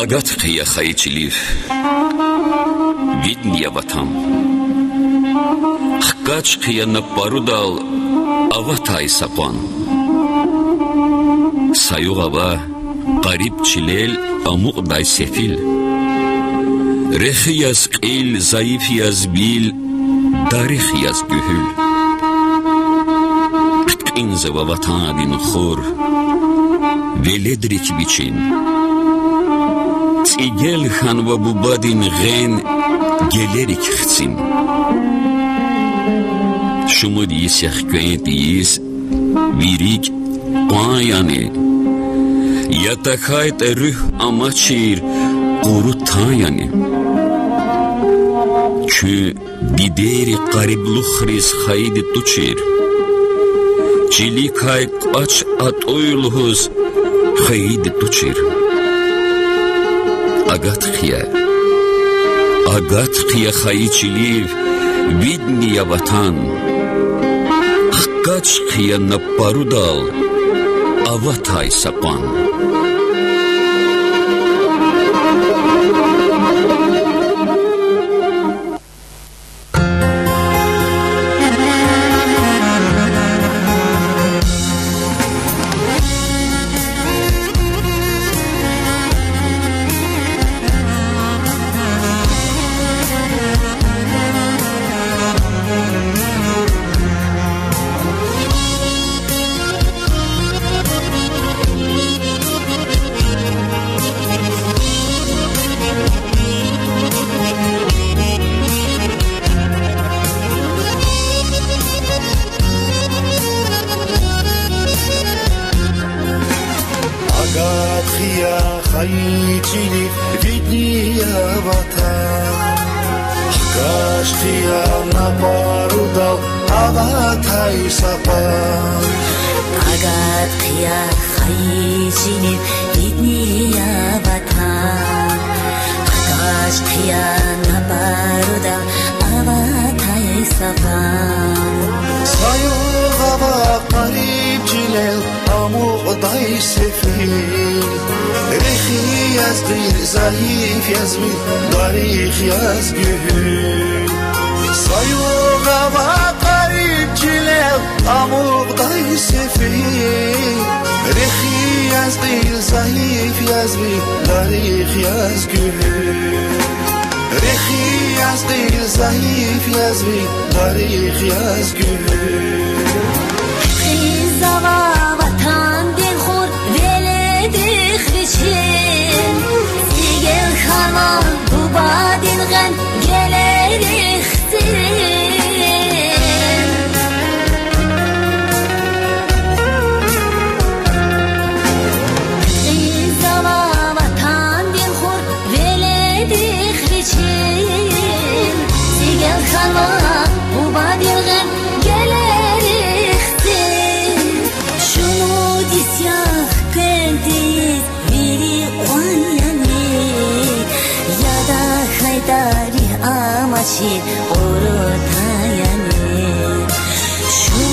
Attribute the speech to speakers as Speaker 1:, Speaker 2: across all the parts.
Speaker 1: Агатхия хайчилив, видния ватам. Хкачхия на парудал, аватай сапан. Sayuğava, garip çilel, amuk day sefil. Rehi yaz qil, zayıf yaz bil, darih yaz gühül. Qinze ve vatanadin khur, veledrik biçin. Tigel han ve bubadin gen, gelerik xtsin. Şumud yisyak köyent yiz, virik, Qayane yatakayt ruh amaçir qurutayane Çü bideri qariblukhriz xaydi tuçir Çilikayt aç atoylhuz xaydi tuçir Agatxiya xayichiliv vidniya vatan Hkaçxiya na parudal Avatay sapan.
Speaker 2: Хайчили видния ватан Хкашхия на парудал аватай сапан
Speaker 3: Агатхия хайчили видния ватан Хкашхия на парудал аватай сапан
Speaker 2: Sayuğava garip çilel amuk day sefil Rehi yaz qil, zayıf yaz bil, darih yaz gühül Sayuğava garip çilel amuk day sefil Rehi yaz qil, zayıf yaz bil, darih yaz gühül Rehi yaz qil, zayıf yaz bil, darih yaz gühül
Speaker 3: Xizava vatan dilxur veledik biçin Sigel xanan bubadin gen geleriksin Xizava vatan dilxur veledik biçin Sigel xanan bubadin gen Amaçir ortayane Şu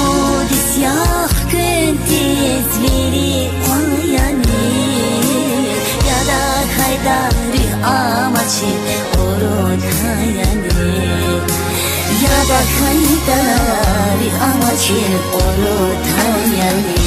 Speaker 3: disyah kentiz veri oyane Ya da haydari amaçir ortayane Ya da haydari amaçir ortayane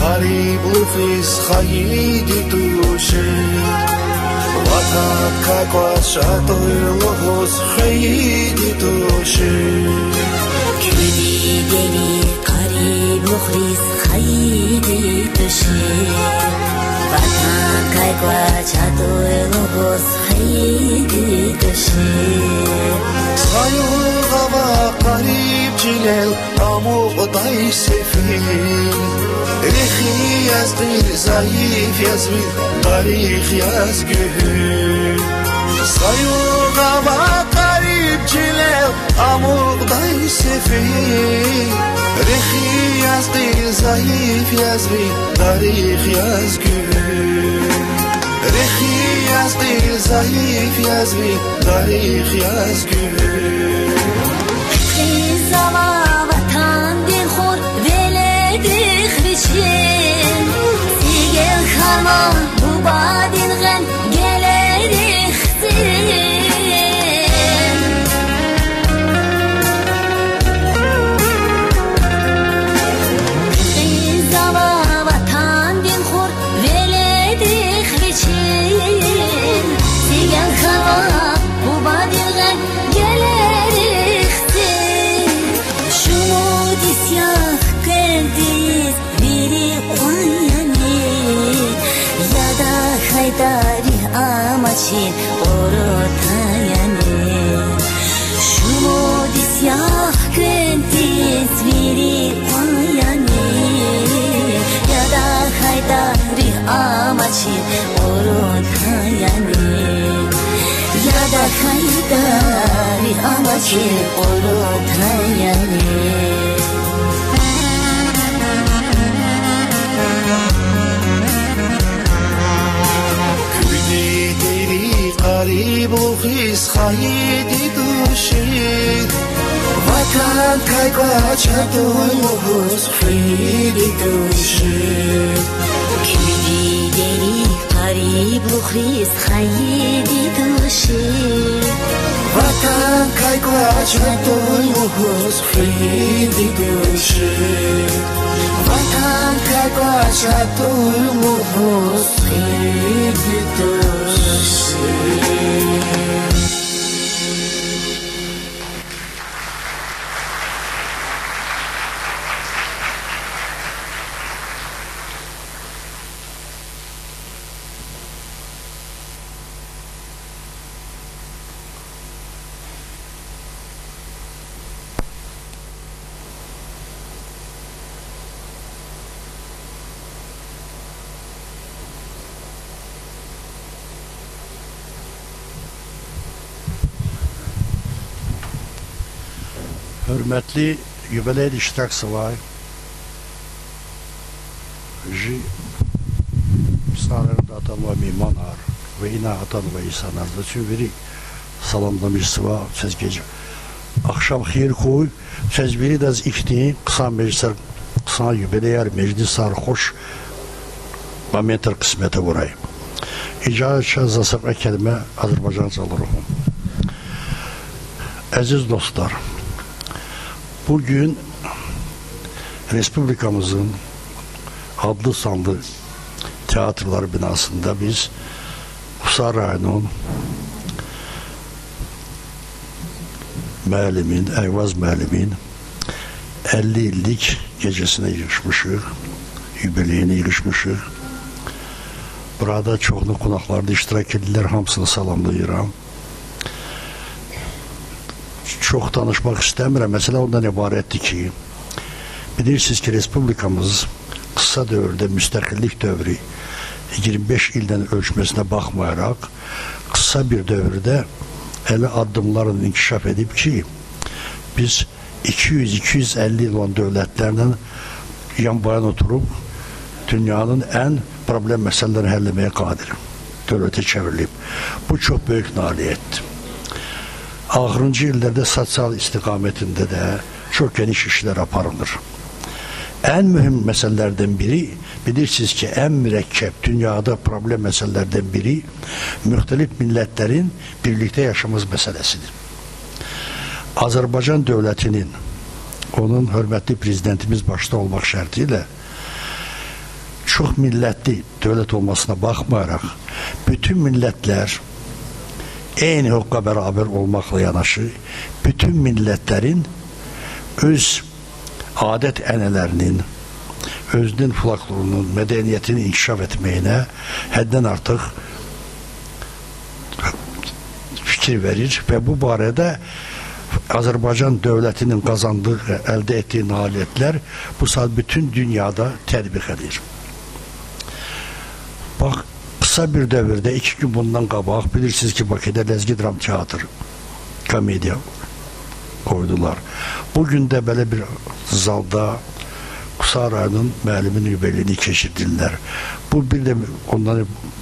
Speaker 2: Qariblukhriz xaydi tuçir Vatan kakvas atoylhuz xaydi tuçir
Speaker 3: Külideli qariblukhriz xaydi tuçir Vatan kakvas atoylhuz xaydi tuçir
Speaker 2: Sayuğava garip جلال عمقدای سفید رخی از دل ضعیف یزوی تاریخی از گهر سایوغ و قریب جلال عمقدای سفید رخی از دل ضعیف یزوی تاریخی از گهر رخی از دل ضعیف یزوی تاریخی از گهر
Speaker 3: زما وطن دل خور ولدی خرشین دیگه خرمان bu badin gen geleriksin zama vatan dil khor veledi khriçin dige kharman bu badin gen geleriksin şumudi siyah kendiz biri oyani ya da haydari amacin orotayani şumudi siyah kendiz biri oyani ya da haydari amacin orotayani ya da haydari amacin orotayani
Speaker 2: قریب و خیز خواهیدی دوشید وطن کایگا چطور و حس خیلی دوشید
Speaker 3: کلی دلی قریب و خیز خواهیدی دوشید
Speaker 2: وطن کایگا چطور و حس خیلی دوشید وطن کایگا چطور و حس خیلی دوشید
Speaker 4: Hürmetli yubiley iştirakçısı Sanırım atan ve mimanar ve ina atan ve insanlar da tüveri salamlamışsı var söz gece. Akşam xeyir koy söz biri de ikni kısa meclisler kısa yubileyer meclisler hoş momentler kısmete burayı. İcazet zasıqa kelime Azerbaycanca alırım. Aziz dostlar, bugün Respublikamızın adlı sanlı tiyatrolar binasında biz Kusar rayonunun müəllimin, Ərvaz müəllimin 50 illik gecesine yığışmışıq, yubileyine yığışmışıq. Burada çoxlu qonaqlarda iştirak edirlər, hamısını salamlayıram. Çox danışmaq istəmirəm. Məsələ ondan ibarətdir ki, bilirsiniz ki, Respublikamız qısa dövrdə müstəqillik dövrü 25 ildən ölçməsinə baxmayaraq, qısa bir dövrdə elə addımların inkişaf edib ki, biz 200-250 il olan dövlətlərlə yan bayan oturub dünyanın ən problem məsələlərini həll etməyə qadir dövlətə çevrilib. Bu çox böyük nailiyyətdir. Axırıncı illərdə sosial istiqamətində də çox geniş işlər aparılır. Ən mühüm məsələlərdən biri, bilirsiniz ki, ən mürəkkəb dünyada problem məsələlərdən biri müxtəlif millətlərin birlikdə yaşamaz məsələsidir. Azərbaycan dövlətinin, onun hörmətli prezidentimiz başda olmaq şərti ilə çox millətli dövlət olmasına baxmayaraq, bütün millətlər eyni hüquqa bərabər olmaqla yanaşı, bütün millətlərin öz adət ənələrinin, özünün folklorunun, mədəniyyətini inkişaf etməyinə həddən artıq fikir verir və bu barədə Azərbaycan dövlətinin qazandığı, əldə etdiyi nailiyyətlər bu saat bütün dünyada tətbiq edir. Bax, qısa bir dövrdə 2 gün bundan qabaq bilirsiniz ki, Bakıda Ləzgi Dram Teatr komediya qoydular. Bugün də belə bir zalda Qusar rayonunun müəllimin yubileyini keçirdirlər. Bu bir də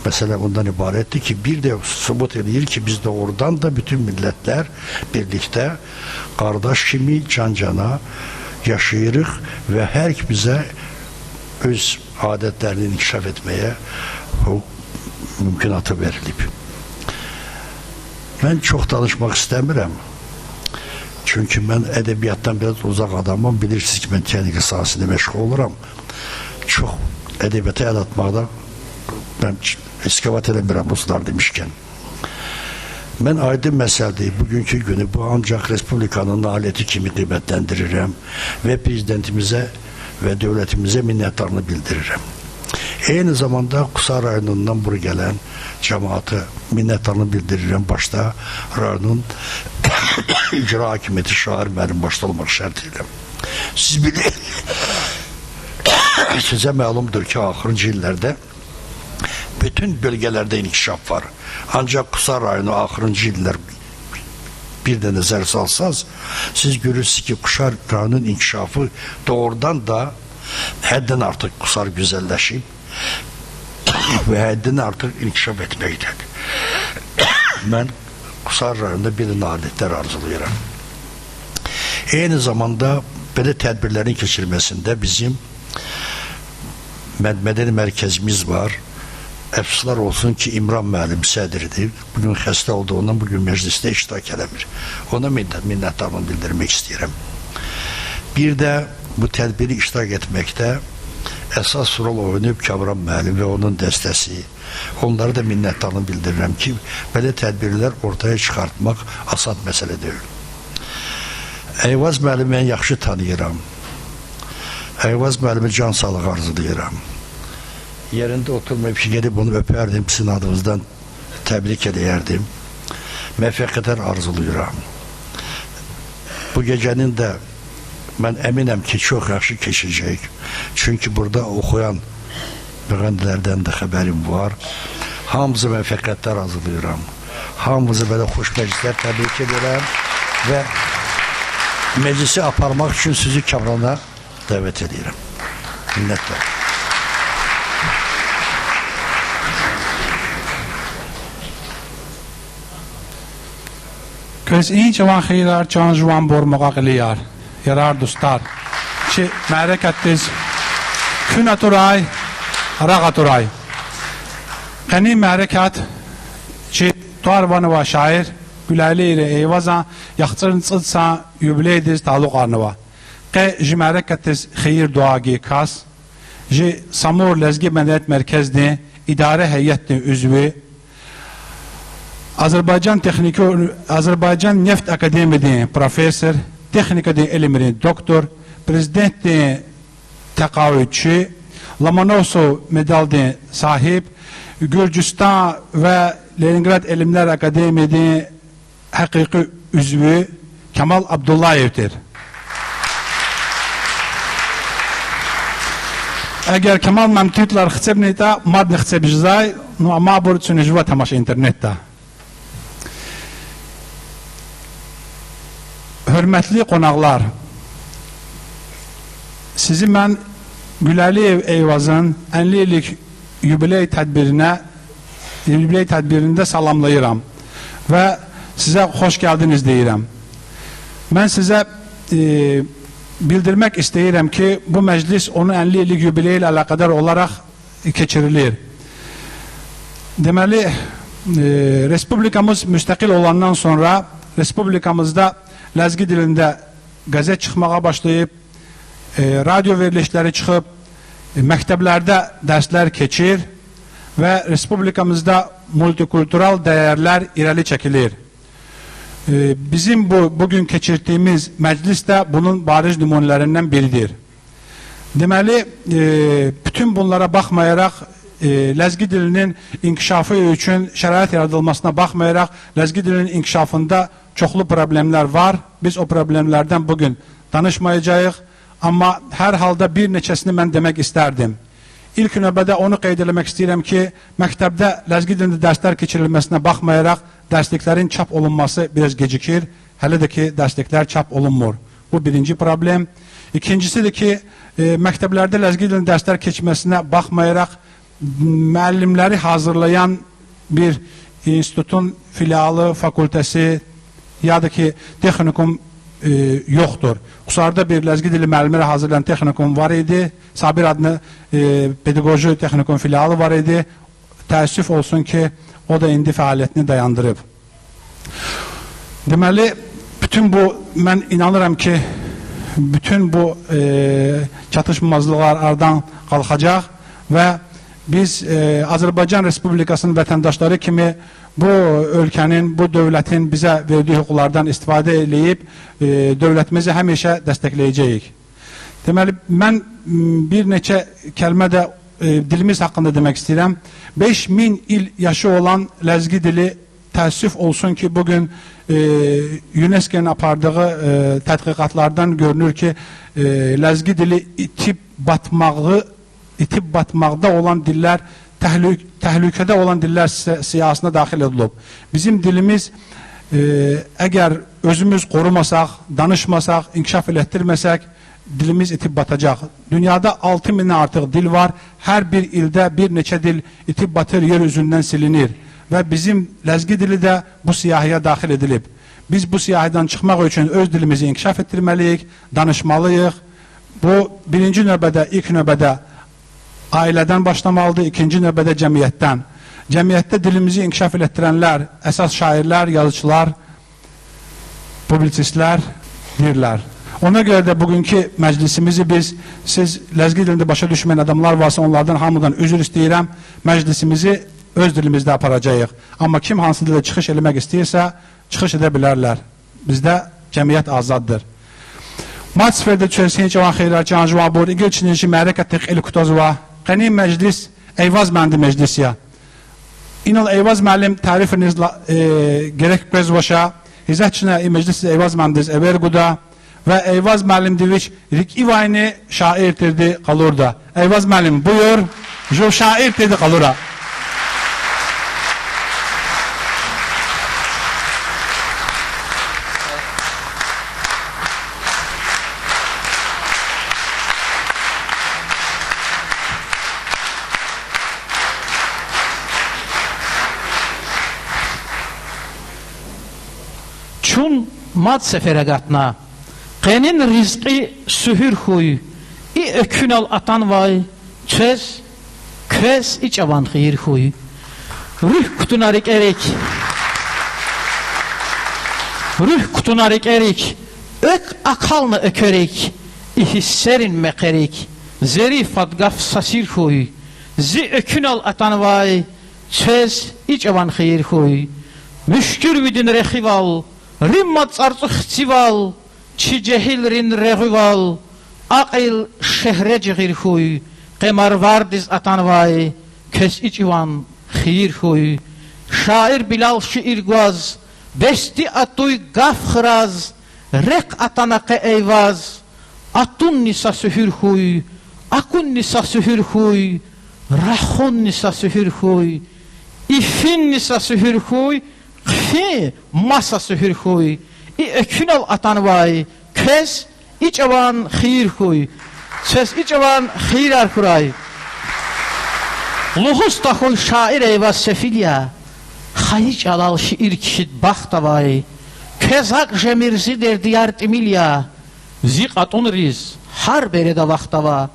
Speaker 4: məsələ ondan ibarətdir ki, bir də sübut edir ki, biz doğrudan da bütün millətlər birlikdə qardaş kimi can-cana yaşayırıq və hər bizə öz adətlərini inkişaf etməyə mümkünatı verilib. Mən çox danışmaq istəmirəm. Çünki mən ədəbiyyatdan biraz uzaq adamım. Bilirsiniz ki, mən texnika sahəsində məşğul oluram. Çox ədəbiyyata əl atmaqda mən istifadə eləmirəm bu sular demişkən. Mən aydın məsələdir, bugünkü günü bu ancaq Respublikanın nailiyyəti kimi qiymətləndirirəm və prezidentimizə və dövlətimizə minnətdarlığını bildirirəm. Eyni zamanda Qusar rayonundan bura gələn cəmaatı minnətdarlığını bildirirəm. Başda rayonun icra hakimiyyəti şair mənim başda olmaq şərtilə. Siz bilin, sizə məlumdur ki, axırıncı illərdə bütün bölgələrdə inkişaf var. Ancaq Qusar rayonu axırıncı illər bir də nəzər salsaz, siz görürsünüz ki, Qusar rayonunun inkişafı doğrudan da həddən artıq Qusar güzəlləşib və həddən artıq inkişaf etməkdədir. Mən Qusar rayonunda bir nailiyyətlər arzulayıram. Eyni zamanda belə tədbirlərin keçirilməsində bizim mədəni mərkəzimiz var. Əfsuslar olsun ki, İmran müəllim sədridir. Bugün xəstə olduğundan bugün məclisdə iştirak eləmir. Ona minnətdarlığımı bildirmək istəyirəm. Bir də bu tədbiri iştirak etməkdə əsas rol oynayıb Kamran müəllim və onun dəstəsi. Onlara da minnətdarlığımı bildirirəm ki, belə tədbirlər ortaya çıxartmaq asan məsələ deyil. Eyvaz müəllimi mən yaxşı tanıyıram. Eyvaz müəllimi can sağlığı arzulayıram. Yerində oturmayıb ki, gedib onu öpərdim, sizin adınızdan təbrik edərdim. Müvəffəqiyyətlər arzulayıram. Bu gecənin də mən əminəm ki, çox yaxşı keçəcək. Çünki burada oxuyan müğənnilərdən də xəbərim var. Hamımızı müvəffəqiyyətlər arzulayıram. Hamımızı belə xoş məclislər təbrik edirəm və məclisi aparmaq üçün sizi Kamrana dəvət edirəm. Minnətlər.
Speaker 5: Köz این جوان خیرار جان جوان بر مقاقلیار yarar dostlar ki mərəkətdiz künaturay rağaturay qəni mərəkət ki tuarvanı və şair Gülayli ilə eyvazan yaxçırın çıxsa yubileydiz taluq arnıva qə mərəkətdiz xeyir duagi kas ji Samur Ləzgi Mədəniyyət Mərkəzdi İdarə Heyətdi üzvü Azərbaycan Neft Akademiyasının profesör, texnikada elminin doktor, prezidentinin təqaüdçü, Lomonosov medalının sahib, Gürcüstan və Leningrad Elmlər Akademiyasının həqiqi üzvü Kemal Abdullayevdir. Əgər Kemal məmtidlər xitsebnida, madni xitsebizay, no ama borçunu jva tamaşa internetdə. Hörmətli qonaqlar, sizi mən Güləliyev Eyvazın 50 illik yubiley tədbirində salamlayıram və sizə xoş gəldiniz deyirəm. Mən sizə bildirmək istəyirəm ki, bu məclis onun 50 illik yubiley ilə əlaqədar olaraq keçirilir. Deməli, Respublikamız müstəqil olandan sonra Respublikamızda Ləzgi dilində qəzet çıxmağa başlayıb, radio verilişləri çıxıb, məktəblərdə dərslər keçir və Respublikamızda multikultural dəyərlər irəli çəkilir. Bizim bugün keçirdiyimiz məclis də bunun bariz nümunələrindən biridir. Deməli, bütün bunlara baxmayaraq, Ləzgi dilinin inkişafı üçün şərait yaradılmasına baxmayaraq, Ləzgi dilinin inkişafında çoxlu problemlər var. Biz o problemlərdən bugün danışmayacağıq. Amma hər halda bir neçəsini mən demək istərdim. İlk növbədə onu qeyd eləmək istəyirəm ki, məktəbdə ləzgi dilində dərslər keçirilməsinə baxmayaraq, dərsliklərin çap olunması biraz gecikir. Hələ də ki, dərsliklər çap olunmur. Bu birinci problem. İkincisidir ki, məktəblərdə ləzgi dilində dərslər keçməsinə baxmayaraq, müəllimləri hazırlayan bir institutun filialı, fakültəsi ya da ki, texnikum yoxdur. Xusarda bir ləzgi dili müəllimləri hazırlayan texnikum var idi. Sabir adlı pedaqoji texnikum filialı var idi. Təəssüf olsun ki, o da indi fəaliyyətini dayandırıb. Deməli, bütün bu, mən inanıram ki, bütün bu çatışmazlıqlar aradan qalxacaq və biz Azərbaycan Respublikasının vətəndaşları kimi bu ölkənin, bu dövlətin bizə verdiyi hüquqlardan istifadə edib dövlətimizi həmişə dəstəkləyəcəyik. Deməli, mən bir neçə kəlmə də dilimiz haqqında demək istəyirəm. 5000 il yaşı olan ləzgi dili təəssüf olsun ki, bugün UNESCO-nun apardığı tədqiqatlardan görünür ki, ləzgi dili itib batmaqda olan dillər, təhlükədə olan dillər siyahısına daxil edilib. Bizim dilimiz əgər özümüz qorumasaq, danışmasaq, inkişaf elətdirməsək, dilimiz itib batacaq. Dünyada 6000-dən artıq dil var. Hər bir ildə bir neçə dil itib batır, yer üzündən silinir. Və bizim ləzgi dili də bu siyahıya daxil edilib. Biz bu siyahıdan çıxmaq üçün öz dilimizi inkişaf etdirməliyik, danışmalıyıq. Bu birinci növbədə, ilk növbədə ailədən başlamalıdır, ikinci növbədə cəmiyyətdən. Cəmiyyətdə dilimizi inkişaf elətdirənlər, əsas şairlər, yazıçılar, publisistlər, dirlər. Ona görə də bugünkü məclisimizi biz, siz ləzgi dilində başa düşməyən adamlar varsa, onlardan hamıdan üzr istəyirəm, məclisimizi öz dilimizdə aparacağıq. Amma kim hansı dildə çıxış eləmək istəyirsə, çıxış edə bilərlər. Bizdə cəmiyyət azaddır. Matsferdə çözsün cavan xeyirlər, cavan cavan bor, İgil Çinci, Mərəkət Eli Kutazova, Qəni məclis, Eyvaz məndi meclisiya. İnal Eyvaz müəllim tərifiniz gerek bez başa, Hizətçinə meclis Eyvaz məndiz Everguda və Eyvaz müəllim deviş, Rik İvayni şairdirdi qalurda. Eyvaz müəllim buyur, jo şairdirdi qalura.
Speaker 6: Çun mad sefere qatna, Qenin rizqi sühür huy, İ ökün al atan vay, Köz iç avan xeyir huy. Ruh kutunarik erik, Ök akalını ökerik, İ hisserin mekerik, Zeri fadgaf sasir huy, Zi ökün al atan vay, Köz iç avan xeyir huy. Müşkür vidin rexival, Rimmat artıq cival, Çi cehilrin reğival, Aqil şehre cığir huy, Qemar vardiz atan vay, Köz içivan xeyir huy. Şair Bilal şiir guaz, Besti atuy gaf xıraz, Rek atanaqe eyvaz, Atun nisa sühür huy, Akun nisa sühür huy, Rahun nisa sühür huy, İfin nisa sühür huy, Qfi masa sühür huy, İ ökün al atan vay, Köz iç avan xeyir huy, Söz iç avan xeyir arkuray. Luhus taxun şair eyvaz sefilya, Xayic alal şiir kişid baxta vay, Köz haq jemirzi der diyar timilya, Zi qatun riz, har bereda vaxtava,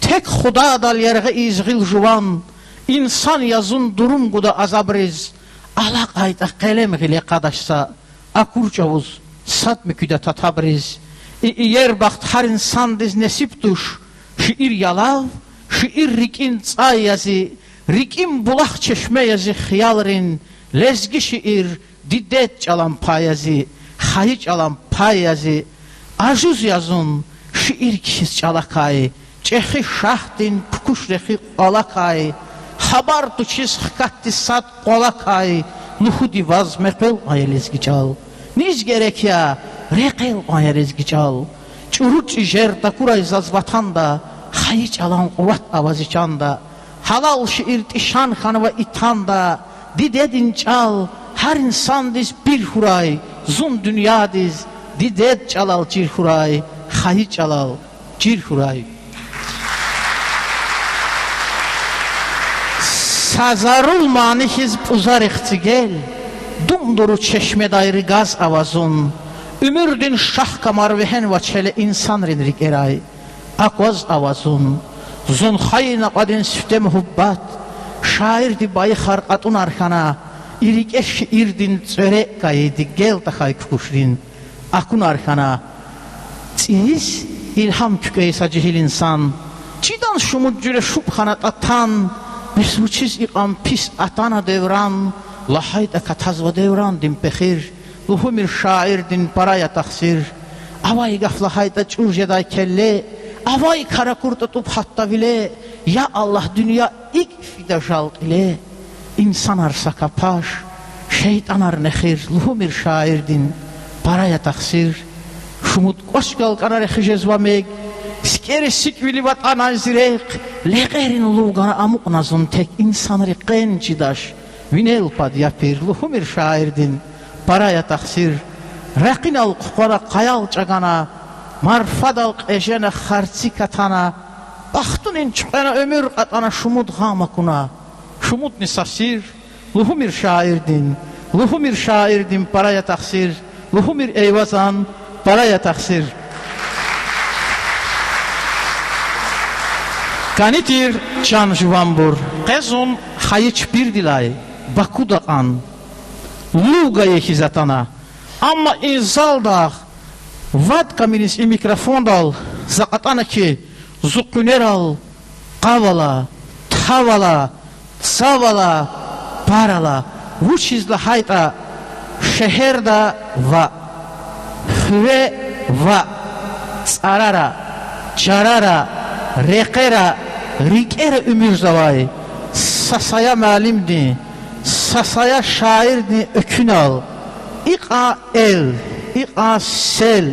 Speaker 6: Tek xuda dal yerği izgil juvan, İnsan yazın durum quda azabriz, Ala qayda qələm gile qadaşsa, Akur cavuz, sad müküdə tatabriz, Yer baxt har insan diz nesip duş, Şiir yalav, şiir rikin çay yazı, Rikin bulaq çeşme yazı xiyalrin, Lezgi şiir, diddet çalan payazı, Xayic alan payazı, Ajuz yazın, şiir kişiz çalakay, Çexi şahdin, pukuş rexi alakay, Habar tu çiz xkatti sad qolakay, Nuhudi vaz meqel ay lezgi çal, Niz gerek ya reqel ayeriz gical Çuruç ijer da kuray zazvatan da Xayi çalan quvat avazican da Halal şiir tişan xanıva itan da Didedin çal her insan diz bir huray Zun dünya diz Dided çalal cir huray Xayi çalal cir huray Sazarul mani hizb uzar ikhtigel Dumduru çeşme dairi gaz avazun Ümürdün şah kamar vehen vaçele insan rinrik eray Akvaz avazun Zun hayna qadin süfte muhubbat Şairdi bayı harqatun arkana İrike şiirdin çöre qayedi Gel tahay kukuşrin Akun arkana Siz ilham kükeysa cihil insan Cidan şumut cüre şubhanat atan Mesmuçiz iqam pis atana devran Lahayda katazva devran din pexir Luhumir şair din paraya taksir Avay gaflahayda çurjeday kelle Avay kara kurtutup hatta bile Ya Allah dünya ilk fidajal ile İnsan arsa kapaş Şeytan ar nexir Luhumir şair din paraya taksir Şumut koşgal kanar exijezva meg Skeri sikvili vatana zirek Leğerin luğana amuk nazun tek insanı qen cidaş Vinel pad yapir luhumir şairdin Paraya taksir Raqin al kukora qayal çagana Marfad al qejene xarci katana Baxtunin çuqana ömür qatana Şumud gamakuna Şumud nisasir Luhumir şairdin Luhumir şairdin paraya taksir Luhumir eyvazan paraya taksir Kanitir can juvambur Qezun xayiç bir dilay Baku daqan Luga yekizatana Amma inzal dağ Vad kaminis mikrofon dal Zaqatana ki Zukuner al Qavala Tavala Savala Parala Vuçizla hayta Şeherda va Hüve va Tsarara Çarara Reqera Rikera ümür zavay Sasaya malimdi Sasaya şairdi ökün al İqa el İqa sel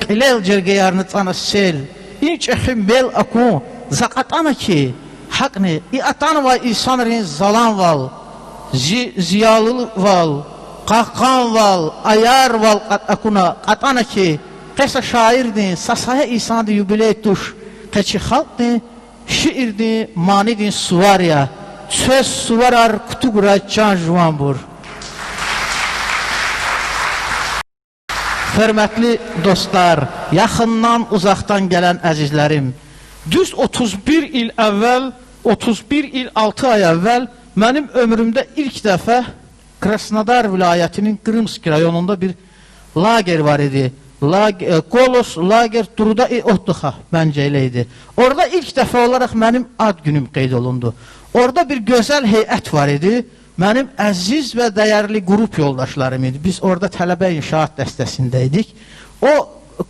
Speaker 6: Qilel cergeyarını tsana sel İnç ehim bel aku Zaqatana ki Haqni İatan va insanların zalan val Ziyalı val Qaqan val Ayar val akuna Qatana ki Qesa şairdi Sasaya insandı yübile tuş Keçi halkdi Şiirdi manidin suvarya Söz suvarar kutugura can juvambur Hörmətli dostlar Yaxından uzaqdan gələn əzizlərim Düz 31 il əvvəl 31 il 6 ay əvvəl Mənim ömrümdə ilk dəfə Krasnodar vilayətinin Qrımski rayonunda bir lager var idi Kolos lager Truda Otduxa məncə elə idi. Orada ilk dəfə olaraq mənim ad günüm qeyd olundu. Orada bir gözəl heyət var idi. Mənim əziz və dəyərli qrup yoldaşlarım idi. Biz orada tələbə inşaat dəstəsindəydik. O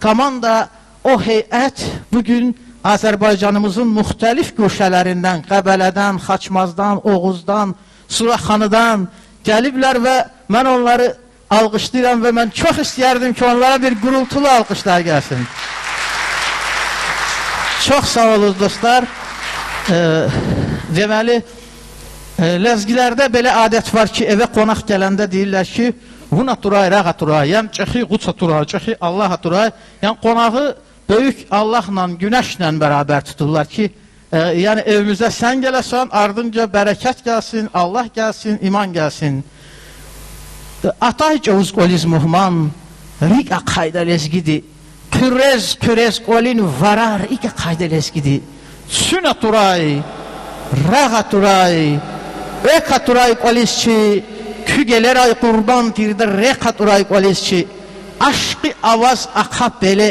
Speaker 6: komanda, o heyət bugün Azərbaycanımızın müxtəlif köşələrindən, Qəbələdən, Xaçmazdan, Oğuzdan, Suraxanıdan gəliblər və mən onları alqışlayıram və mən çox istəyərdim ki, onlara bir gurultulu alqışlar gəlsin. Çox sağ olun dostlar. Deməli, ləzgilərdə belə adət var ki, evə qonaq gələndə deyirlər ki, Vuna turay, rağa turay, yəni çəxi quça turay, çəxi Allaha turay. Yəni qonağı böyük Allahla, günəşlə bərabər tuturlar ki, yəni evimizə sən gələsən, ardınca bərəkət gəlsin, Allah gəlsin, iman gəlsin. Atay cavuz qoliz muhman, riqa qayda lezgidi, pürez qolin varar, riqa qayda lezgidi, süna turay, rağa turay, reka turay qolisçi, kügeler ay qurban tirdə reka turay qolisçi, aşqı avaz aqa belə,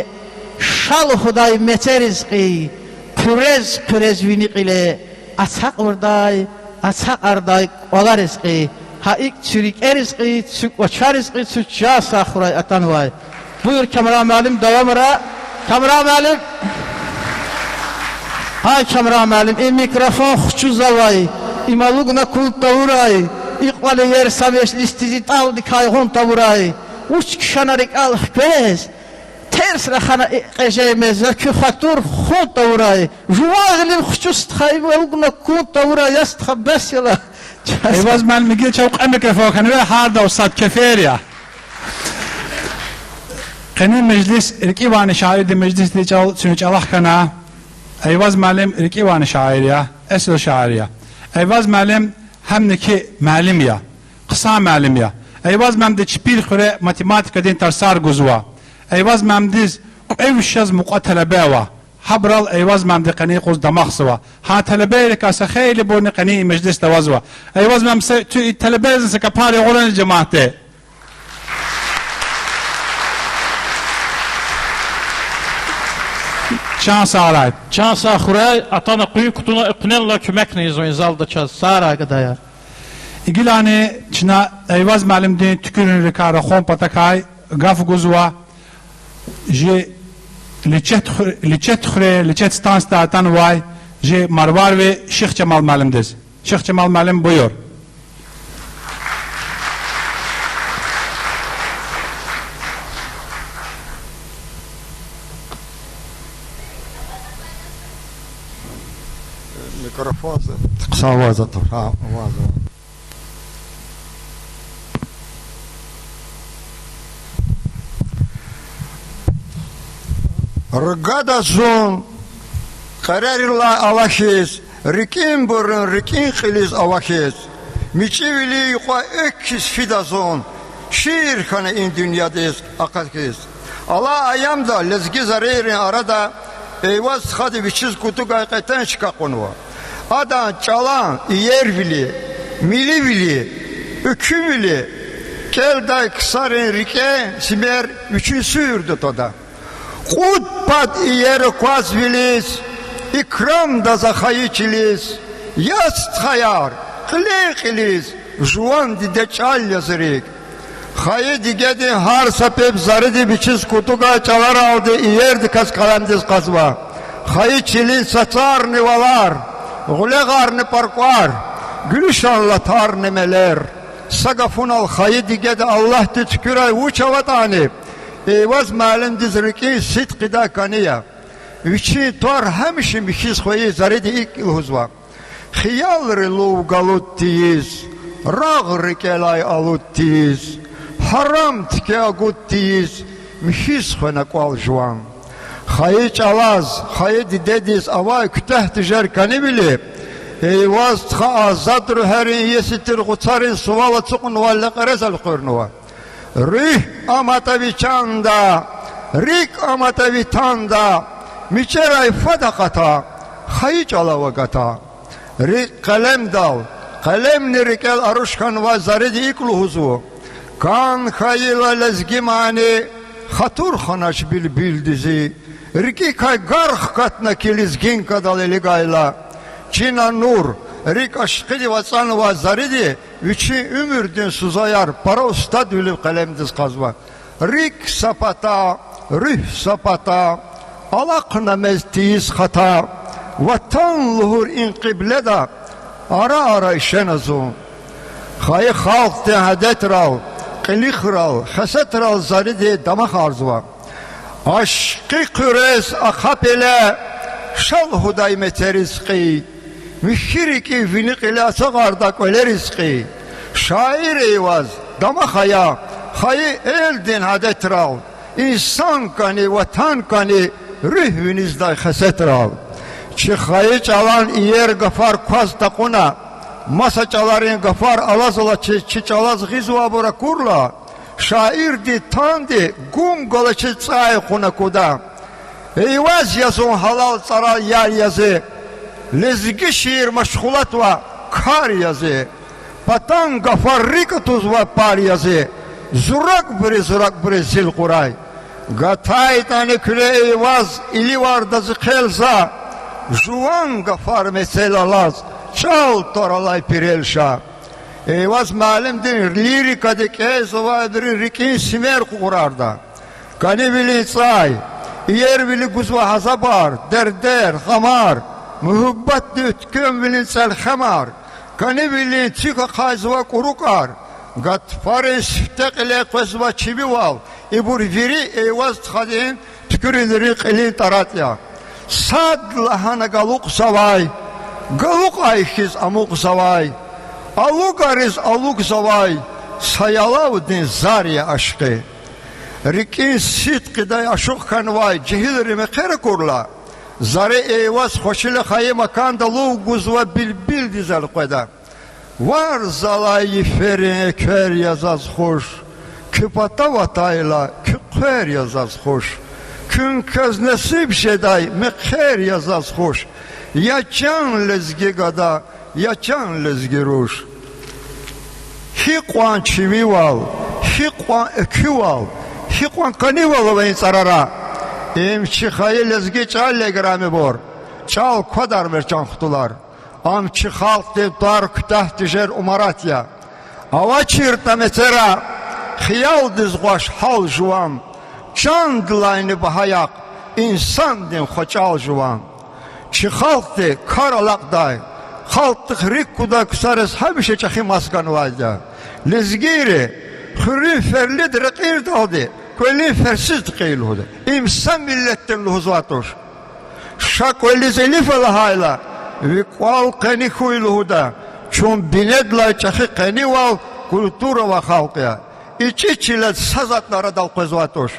Speaker 6: şal huday mete rizqi, pürez viniq ilə, açaq urday, açaq arday qola rizqi, haik çürük erizqi, çükvaça rizqi, çükca saxuray atan vay. Buyur Kamran müəllim, davam ara. Kamran müəllim. Hay Kamran müəllim, mikrofon xuçuza vay. İmaluqna kult davuray. İqbalı yer saveşli istizi taldi kayğun tavuray. uç kişanarik al bez ters rakhana qejemez ki khatur khud davray juwagil khusus khaybulgna kut davray yast khabas yala
Speaker 5: Eyvaz məlim gel çabuk mikrofonu ve harda ustad kefer ya. Qeni meclis irkivani şair de meclis çal sünüç Allah kana. Eyvaz məlim irkivani şair ya. Esl şair ya. Eyvaz məlim hem ki məlim ya. Kısa məlim ya. Eyvaz məmde çipir xure matematika din tarsar guzwa. Eyvaz məmdiz evşaz muqatalebe wa. حبرال ایواز مام دقنی قوز دماغ سوا ها تلبیه کاسه خیلی بونی قنی مجلس دوازوا ایواز مام تو تلبیه زن سکپاری قرن جماعته شانس آلایت
Speaker 6: şans axuray atana quyu kutuna iqnella köməkneyiz o inzalda çaz sara qadaya
Speaker 5: İgilani çina eyvaz məlimdi tükürün rikara xon patakay gaf guzwa ji لچت خره لچت ستانس داتن وای جه مروار و شیخ جمال معلم دز شیخ جمال معلم buyur
Speaker 7: mikrofon kısa avazda Rgada zon kararla avakis rikin burun rikin khiliz avakis miçivili yuqa ökis fidazon şiir khana in dünyadayız akakis Allah ayamda lezgi zarerin arada eyvaz khadi biçiz kutu gayqatan çıkaqonwa adan çalan yer bili mili bili ökü bili kelday kısarin rike simer üçün sürdü toda Kut pat iyeri kvaz bilis, ikram da zahayiçilis, yast hayar, kilikilis, juan di deçal yazırik. Hayi digedi har sapep zaridi biçiz kutuga çalar aldı, iyerdi kas kalemdiz kazva. Hayi çili saçar nivalar, gulegar ni parkvar, gülüş anlatar nemeler. Sagafunal hayi digedi Allah tüküray uçavatani. Eyvaz malın dizriki sidqida kaniya. Viçi tor hemşi mikiz khoyi zaridi ilk ilhuzva. Khiyal rilu galuttiyiz. Rağ rikelay aluttiyiz. Haram tike aguttiyiz. Mikiz khona kual juan. Khayi çalaz, khayi didediz avay küteh tijar kani bili. Eyvaz tkha azadru herin yesitir gutsarin suvala tsukun valle qarezal qurnuva. Rih amatavi çanda, rik amatavi tanda, miçeray fadakata, hayi çalavagata. Rik kalem dal, kalem nirikel aruşkan va zaridi ikluhuzu. Kan hayila lezgimani, hatur hanaş bildizi. Riki kay garh katna kilizgin kadal eligayla. Çina nur, rik aşkidi vatsan va zaridi. Üçü ümürdün suzayar, para usta dülüp kalemdiz kazva. Rik sapata, rüh sapata, alakna meztiyiz hata, vatan luhur in kıbleda, ara işenazun. Hayi halk tehadet rav, kılık rav, haset rav zaridi damak arzva. Aşkı kürez akapele, şal huday meterizki, müşriki vinik ile sagardak öyle rizki. Şair eyvaz, dama haya, hayı eldin hadet rav. İnsan kani, vatan kani, rühvinizde haset rav. Çi hayı çalan iyer gafar kvaz takuna, masa çalarin gafar alazala çi çalaz gizva bura kurla. Şair di tandi, gum gola çi tsay kuna kuda. Eyvaz yazun halal saral yar yazı. Lezgi şiir meşgulat ve kar yazı. Patan gafarrik tuz ve par yazı. Zurak biri zil kuray. Gatay tane küre eyvaz ili varda zıkelza. Juvan gafar meselalaz. Çal toralay pirelşa. Eyvaz malimdir lirikadik ezovadri rikin simer kurarda. Kani bili say. Yer bili guzva hazabar. Der hamar. Muhubbat ötküm bilinsel hamar. Kani bilin çika kazva kurukar. Gatfarin süftek ile kozva çivi val. İbur viri eyvaz tkadin tükürünleri qilin taratya. Sad lahana galuk savay. Galuk aykiz amuk savay. Aluk ariz aluk savay. Sayalavdin zarya aşkı. Rikin sitkiday aşık kanvay. Cehilrimi kere kurla. Zare eyvaz hoşile hayi makanda lu guzva bil dizel koyda. Var zalayı ferin kör yazaz hoş. Küpata vatayla kör yazaz hoş. Kün köz nesip şeday mekher yazaz hoş. Yaçan lezgi gada yaçan lezgi ruş. Hikwan çivival, hikwan öküval, hikwan kanival ve insarara. Emçikhayı lezgi çalle grami bor. Çal kadar merçan kutular. Amçı halk devdar kütah tüjer umaratya. Ava çırta metera. Xiyal dizgoş hal juvan. Can dilayını bahayak. İnsan din xoçal juvan. Çi halk de karalak day. Halktık rikkuda kusarız habişe çakı maskan valda. Lezgiri. Hürrin ferli direkir daldi. Kölin fersiz dikeyil hudu. İmsan milletten luhuzvatoş. Şak veli zelif alahayla. Виквал кани хуйлуда, чум бинедла чахи кани вал культура ва халкя. İçi çilet sazatlara dal kozvatoş.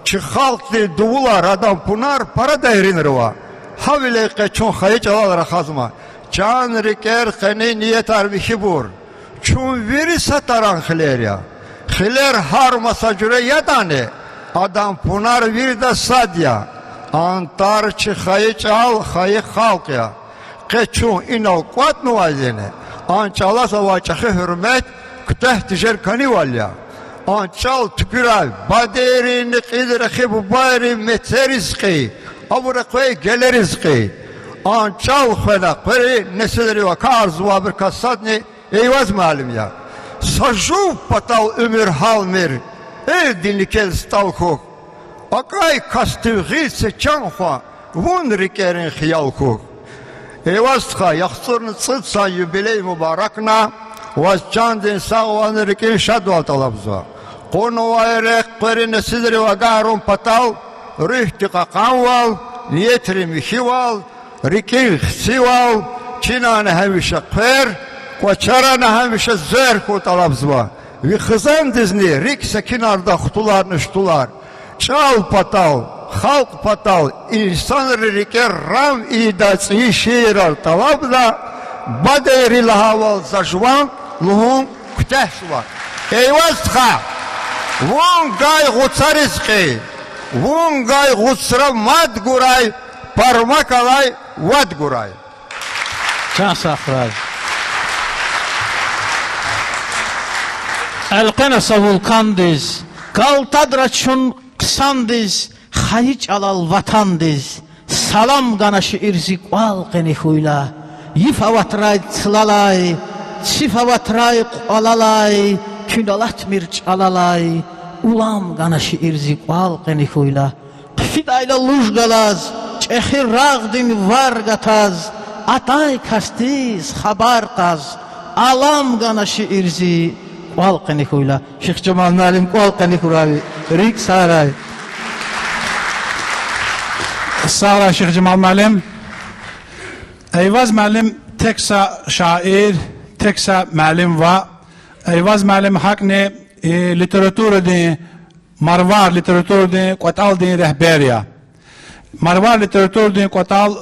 Speaker 7: Çi halkti duvula radam punar para dayrinir va. Havile çun hayı çalalara hazma. Can riker kani niyet arvihi bur. Çum veri sataran khilerya. Khiler har masajure yadane. Adam punar vir da sadya. Antar çi hayı çal hayı halkya. Keçun inav kuat nuvazine. Ançala savaçakı hürmet küteh tijer kanivalya. Ançal tüküral baderin kidrekhi bu bayri metre rizki. Avura koy gele rizki. Ançal khana peri nesilleri ve karz ve bir kasadni eyvaz malim ya. Sajuf patal ömür halmir. Dinlikel stalkuk. Akay kastığıl seçanha. Vun rikerin khiyalkuk. Eyvaztka yaksırın sıtsa yübiley mübarakna vaz çandin sağvanı rikin şadval talabza. Konu vayrek peri nesidri ve garun patal rihti kakanval niyetri mihival rikin xsival çinane hemişe per koçarane hemişe zerku talabzva. Vi xızan dizni rik sekinarda xutular nıştular. Çal patal halk patal insan riker ram idaci şiirar talabda baderi lahaval zajvan luhun kütehsuva. Eyvaztka vun gay gutsarizki vun gay gutsra mad guray parmak alay vad guray.
Speaker 6: Can sahray. Elqenasa vulkandiz kaltadraçun kısandiz hayıç alal vatandiz salam ganaşı irzik val qeni huyla yifavatray tılalay sifavatray alalay künalat mirç alalay ulam ganaşı irzik val qeni huyla fidayla lujgalaz çehir rağdin vargataz atay kastiz habar qaz alam ganaşı irzi val qeni huyla Şeyh Cemal Nalim val qeni huravi rik saray.
Speaker 5: Sağ ol Şeyh Cemal Malim. Eyvaz Malim teksa şair, teksa malim va. Eyvaz Malim hak ne literatür de marvar literatür de qatal de rehberiya. Marvar literatür de qatal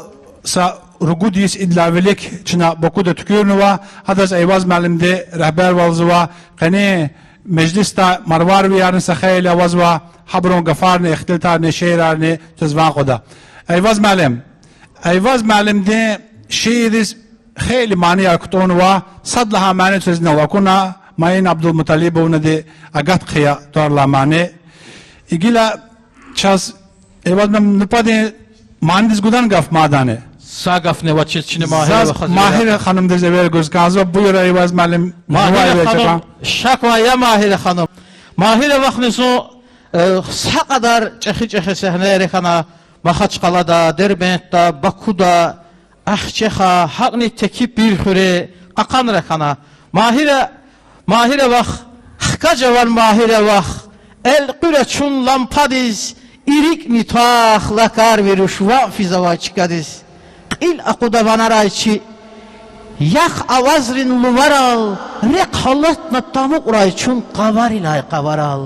Speaker 5: sa rugudis idlavelik çina boku da tükürnüva hadas Eyvaz Malim de rehber valzıva qani meclista marvar ve yarın sakhayla vazva habron gafarne ihtiltarne şeirarne tezvan qoda. Eyvaz Malim. Eyvaz Malim de şiiriz خیلی معنی اکتون و صد لها معنی چیز نواکونا ماین عبدالمطلب و ندی اگت خیا دار لا معنی ایگیلا چاز ایواد من نپادی معنی دیز گودن گف مادانه
Speaker 6: ساگف نه و چیز چینه
Speaker 5: ماهر خانم دیز ایوال گوز کازو بویر ایواز معلم
Speaker 6: ماهر خانم شکوا یا ماهر خانم ماهر وقت نسو سقدر چخی سحنه رخنا Maxaçqalada, Derbentda, Bakuda, Axçexa, haqni tekib bir xüre, qaqan rəxana. Mahirə vaxt Ska cavan mahire vah, el qüre çun lampadiz, irik nitah lakar veruşva fizava çıkadiz. Qil akuda vanarayçı, yak avazrin luvaral, rek halat nattamu urayçun qavar ilay qavaral.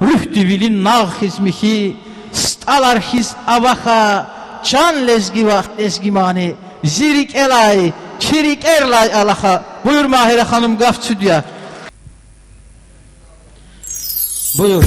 Speaker 6: Ruh dibilin nağ hizmihi, stalar hiz avaha, can lezgi vaxt lezgimani, zirik elay, çirik erlay alaha. Buyur Mahire Hanım gaf stüdya. Buyur.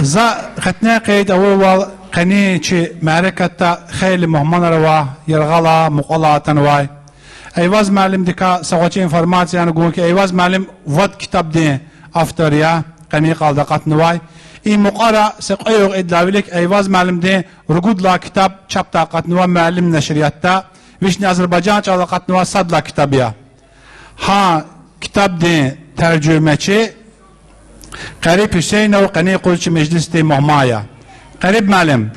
Speaker 5: za ختنه قید اول قنی چی معرکت خیلی مهمان روا یرغلا مقالاتن وای ایواز معلم دکا سوچ انفورماسیون گو که ایواز معلم ود کتاب دی افتریا قنی قالدقت نوای این مقارا سقایق ادلاویلک ایواز معلمده رگودلا کتاب چاپ تاقتنوا معلم نشریاتا ویشنی آذربایجان چاقتنوا صدلا کتابیا ها کتاب ده ترجمهچی قریب حسین و قنی قلچ مجلس ده مهمایا قریب معلم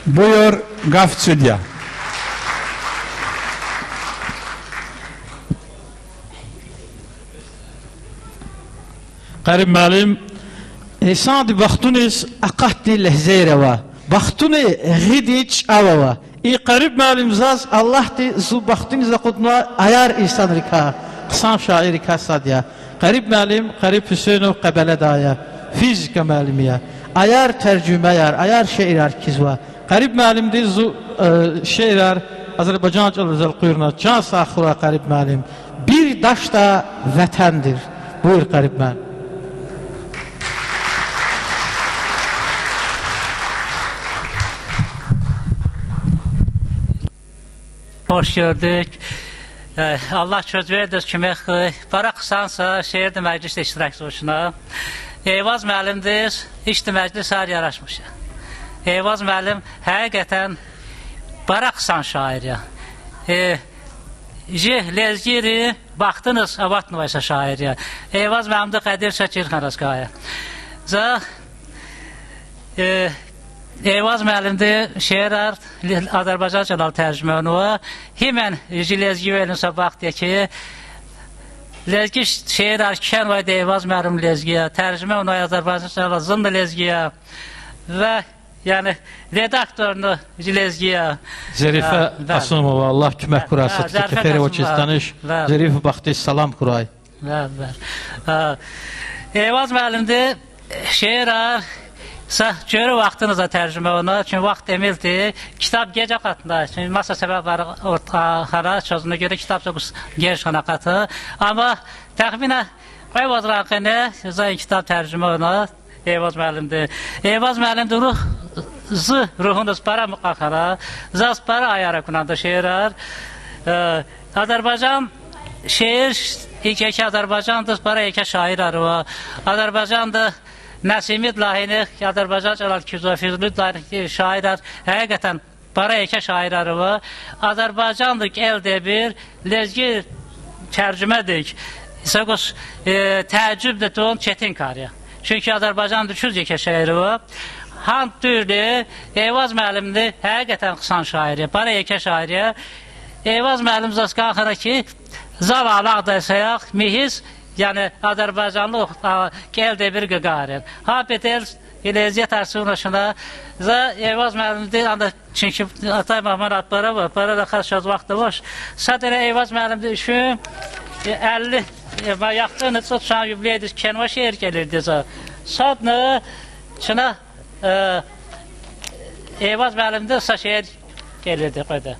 Speaker 5: buyur gafet stüdyo.
Speaker 6: قریب معلم سعد بختونس اقاتني لهزيروا بختوني غيديش اوا اي قریب معلم زاز الله تي زو بختوني زقدنا ayar insan rika قسام شاعر rika sadya قریب معلم قریب Hüseyinov قبله daya fizika معلمية ayar tercüme ayar şeir kizva قریب معلم دی زو şeir Azerbaycan çalızel kuyuruna can sahura قریب معلم bir daş da vatandır buyur قریب معلم.
Speaker 8: Hoş gördük. Allah söz verdi kimi baraqsansa şehirdə məclisdə iştirak oluşuna. Eyvaz müəllimdir, işdə məclis hər yaraşmış. Eyvaz müəllim həqiqətən baraqsan şair. Lezgiri baxdınız avatnıvaysa şair. Eyvaz müəllimdə Qədir Şəkir xanaskaya. Eyvaz müəllimdir, şeirlər Azərbaycan çalal tərcümə onu. Hemen lezgi verilsə vaxt ki, lezgi şeirlər kən vaydı Eyvaz müəllim lezgiyə, tərcümə onu Azərbaycan çalal zında lezgiyə və yəni redaktorunu lezgiyə.
Speaker 6: Zərifə Qasımova, Allah kömək kurası, Teferi Oçistanış, Zərifə Baxtı salam kuray.
Speaker 8: Eyvaz müəllimdir, şeirlər görü vaxtınıza tərcümə ona, çünki vaxt demildi, kitab gecə qatında, çünki masa səbəb var ortaya çözünə görə kitab çox gec xana qatı, amma təxminə Eyvaz raqəni, kitab tərcümə ona, Eyvaz müəllimdir. Eyvaz müəllimdir, ruhunuz para müqaxara, zaz para ayara kunanda şeirlər. Azərbaycan şeir, ilk Azərbaycandır, para yekə şairləri var. Azərbaycandır, Nəsimid Lahini, Azərbaycan Cəlal Küzafizlid Lahini şairlər, həqiqətən para yekə şairləri var. Azərbaycandır əldə bir, lezgi tərcümədir. Səqos təəccübdə ton çetin karya. Çünki Azərbaycandır 200 yekə şairi var. Hand türlü, Eyvaz müəllimdir, həqiqətən qısan şairi, para yekə şairi. Eyvaz müəllim zaskağıra ki, zal alaq da sayaq, mihiz, yəni Azərbaycanlı gəldə bir qıqarır. Ha betel Leziyyət Arsunaşına Eyvaz müəllimdir, çünki Atay Mahmud Atbara var, para da xarşaz vaxtı var. Sadərə Eyvaz müəllimdir, üçün 50 yaxtığını tutsan yübləyediz, kənva şeir gəlirdi. Sadını, çına Eyvaz müəllimdir, sa şeir gəlirdi qoyda.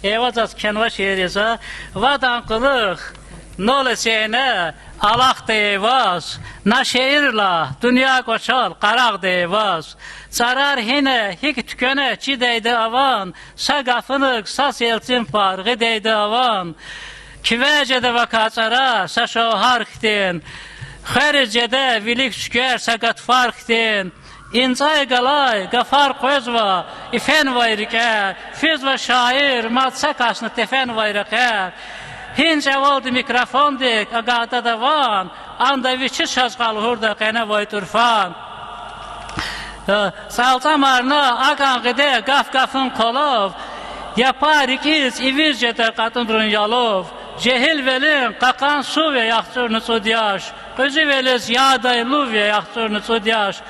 Speaker 8: Eyvaz az kənva şeir yazar, vadan qılıq, nol eseynə, alaq da Eyvaz, na şeirla, dünya qoçal, qaraq da Eyvaz, carar hinə, hik tükənə, ki deydi avan, sa qafınıq, sa selsin farğı deydi avan, kivəcədə və qacara, sa şoharqdin, xəricədə, vilik şükər, sa qat farqdin, İncay qalay, qafar qözva, ifən vayrikə, füz və şair, matsa qaşını tefən vayrikə, Hinc əvaldı mikrofondik, aqada da van, andaviçi şazqal hurda qənə vay turfan. Saltamarna, aqan qide, qaf-qafın kolov, yaparik iz, ivizcədə qatındırın yalov, cehil velin, qaqan su və yaxçırını çudyaş, özü veliz yaday lu və yaxçırını çudyaş,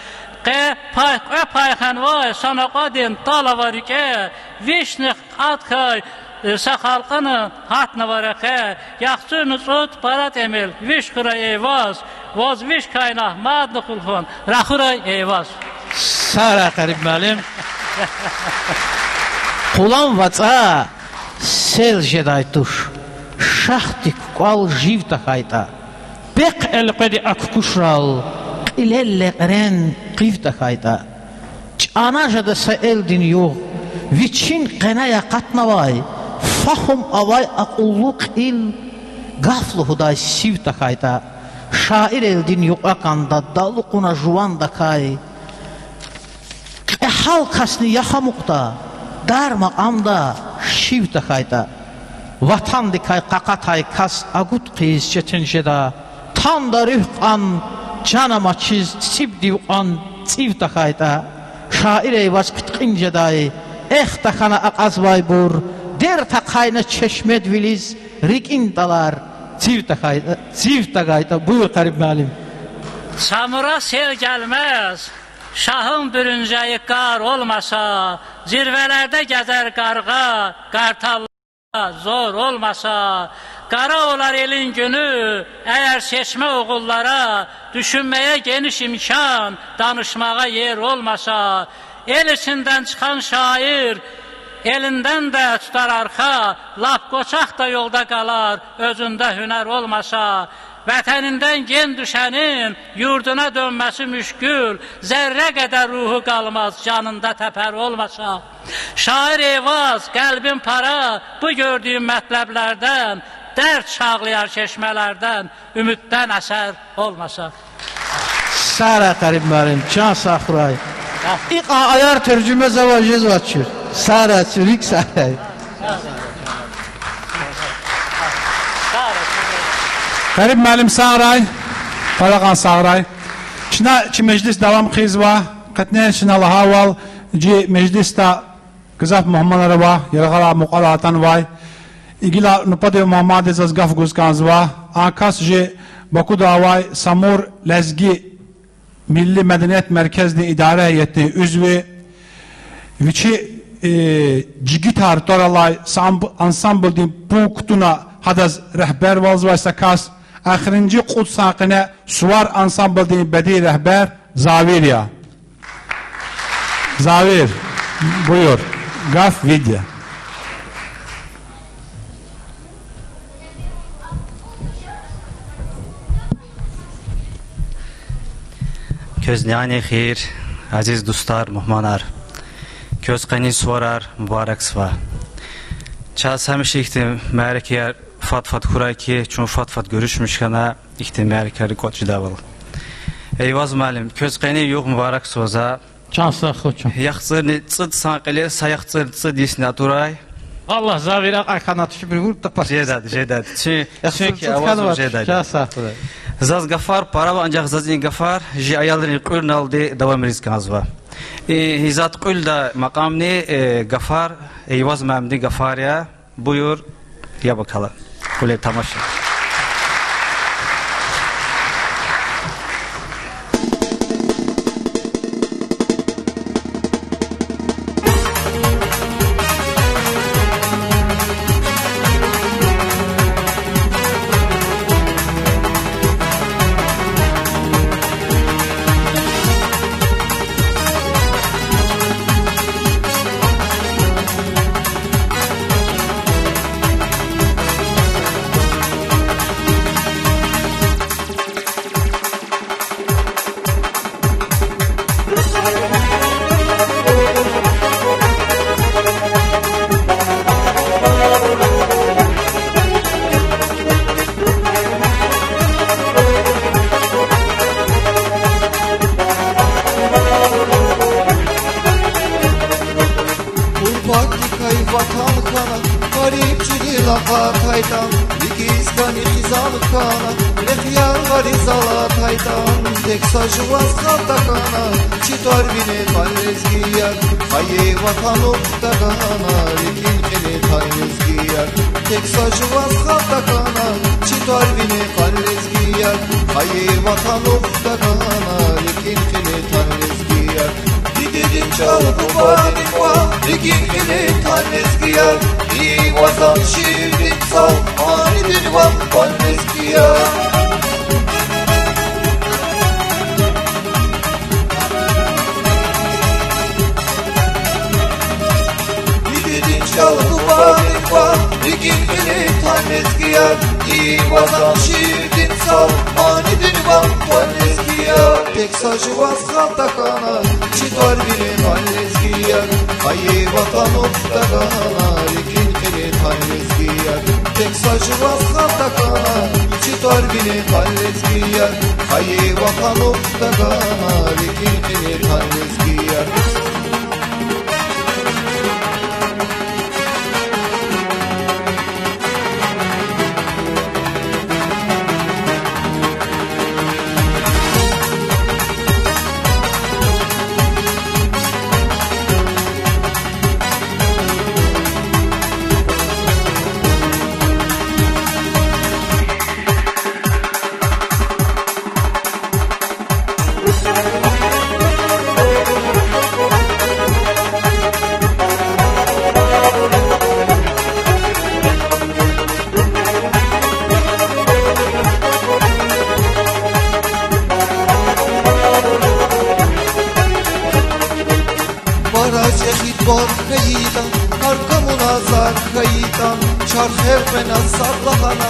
Speaker 8: payxan vay, sana qadin, talavarikə, vişnik atkay, Saxalqanı, hatna varaqə, yaxçırını çud, parat emil, viş qıray Eyvaz, voz viş kaynaq, madlı xulxun, raxıray Eyvaz.
Speaker 6: Sara qərib müəllim. Qulan vaca, sel jeday tuş, şahtik qal jiv taxayta, beq elqedi akkuşral, qilelle qren qiv taxayta, çanajada sa eldin yox, viçin qənaya qatnavay, Fahum avay aqulluk il gaflu huday siv takayda şair eldin yuqa qanda, dalıquna juvan da kay. Halkasını yaxamuqda, darma amda, şiv da kayda. Vatan dikay qaqatay kas agut qiz çetinjeda. Tan da rühqan, canama çiz, sib divqan, siv da kayda. Şair eyvaz qıtqince dayı, takana aqazvay bur, der takayna çeşmed viliz, rikin dalar, siv da kayda. Buyur Qarib müəllim.
Speaker 8: Samura sel gelmez, şahın bürüncəyi qar olmasa, zirvələrdə gəzər qarğa, qartallara zor olmasa, qara olar elin günü, əgər seçmə oğullara, düşünməyə geniş imkan, danışmağa yer olmasa, el içindən çıxan şair, elindən də tutar arxa, lap qoçaq da yolda qalar, özündə hünər olmasa, vətənindən gen düşənin yurduna dönməsi müşkül, zərrə qədər ruhu qalmaz canında təpər olmasa. Şair eyvaz, qəlbin para, bu gördüyüm mətləblərdən, dərd çağlayan çeşmələrdən, ümiddən əsər olmasa.
Speaker 6: Sara Qarib müəllim, can saxray. İq ayar tərcümə zavacız açır. Sara çürük Sara.
Speaker 5: Qarib müəllim sağray, Qaraqan sağray. Çina ki meclis davam xizva, qatnən şinalı haval, ci meclisdə qızaf Muhammadları va, yarğala muqalatan vay. İgila nupadev Muhammad az gaf guzkanzva, ankas ji Baku davay Samur Lezgi Milli Mədəniyyət Mərkəzli İdarə Heyəti üzvü, viçi cigitar toralay ansambl bu kutuna hadaz rəhbər valzvaysa kas, Əxirinci qud saqinə suvar ansambl din bədi rəhbər Zavir. Zavir, buyur, qaf video.
Speaker 9: Közniyani xeyir, aziz dostlar, muhmanar. Közqani suvarar, mübarək sıva. Çaz həmişə iktim mərəkəyə fat kuray ki, çün fat görüşmüşkana iktim mərəkəri qoçidavıl. Eyvaz müəllim, közqani yox mübarək soza.
Speaker 6: Çansa xoçum.
Speaker 9: Yaxçı çıt sanqili, sayaqçı çıt disna duray.
Speaker 6: Allah Zavirə arkana düşüb vurub da pas.
Speaker 9: Jedad. Çünki avazı jedad.
Speaker 6: Çansa xoçum.
Speaker 9: Zaz Gafar, parava ancaq Zazin Gafar, ji ayalını qırn aldı, davam rizkanızva. Hizat qıl da makamni Gafar, Eyvaz məmdi Gafarya, buyur, ya bakalım. Kule tamaşa.
Speaker 2: Vatan kili tanrezgiya tek saçı vasxattakana çitor bini tanrezgiya hayi vatanuktakana rikin kili tanrezgiya Kayıdan, arkamuna zar kayıdan Çarxev bena sallahana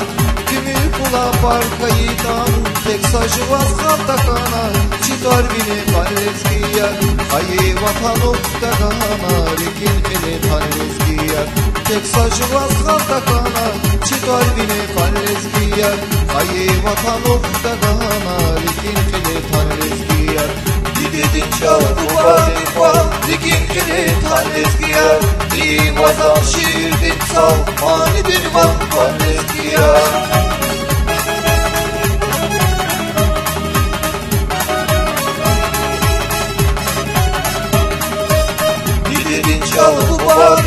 Speaker 2: Gümü kula bar kayıdan Tek saçı vasxattakana Çitor bini tanrezgiya Hayi vatanuktakana Rikin bini tanrezgiya Tek saçı vasxattakana Çitor bini tanrezgiya Hayi vatanuktakana Rikin bini tanrezgiya Didin çaldı var Rikin kili tanrezgiya Di vazam şirdin sal Mani din van tanrezgiya Didin çaldı var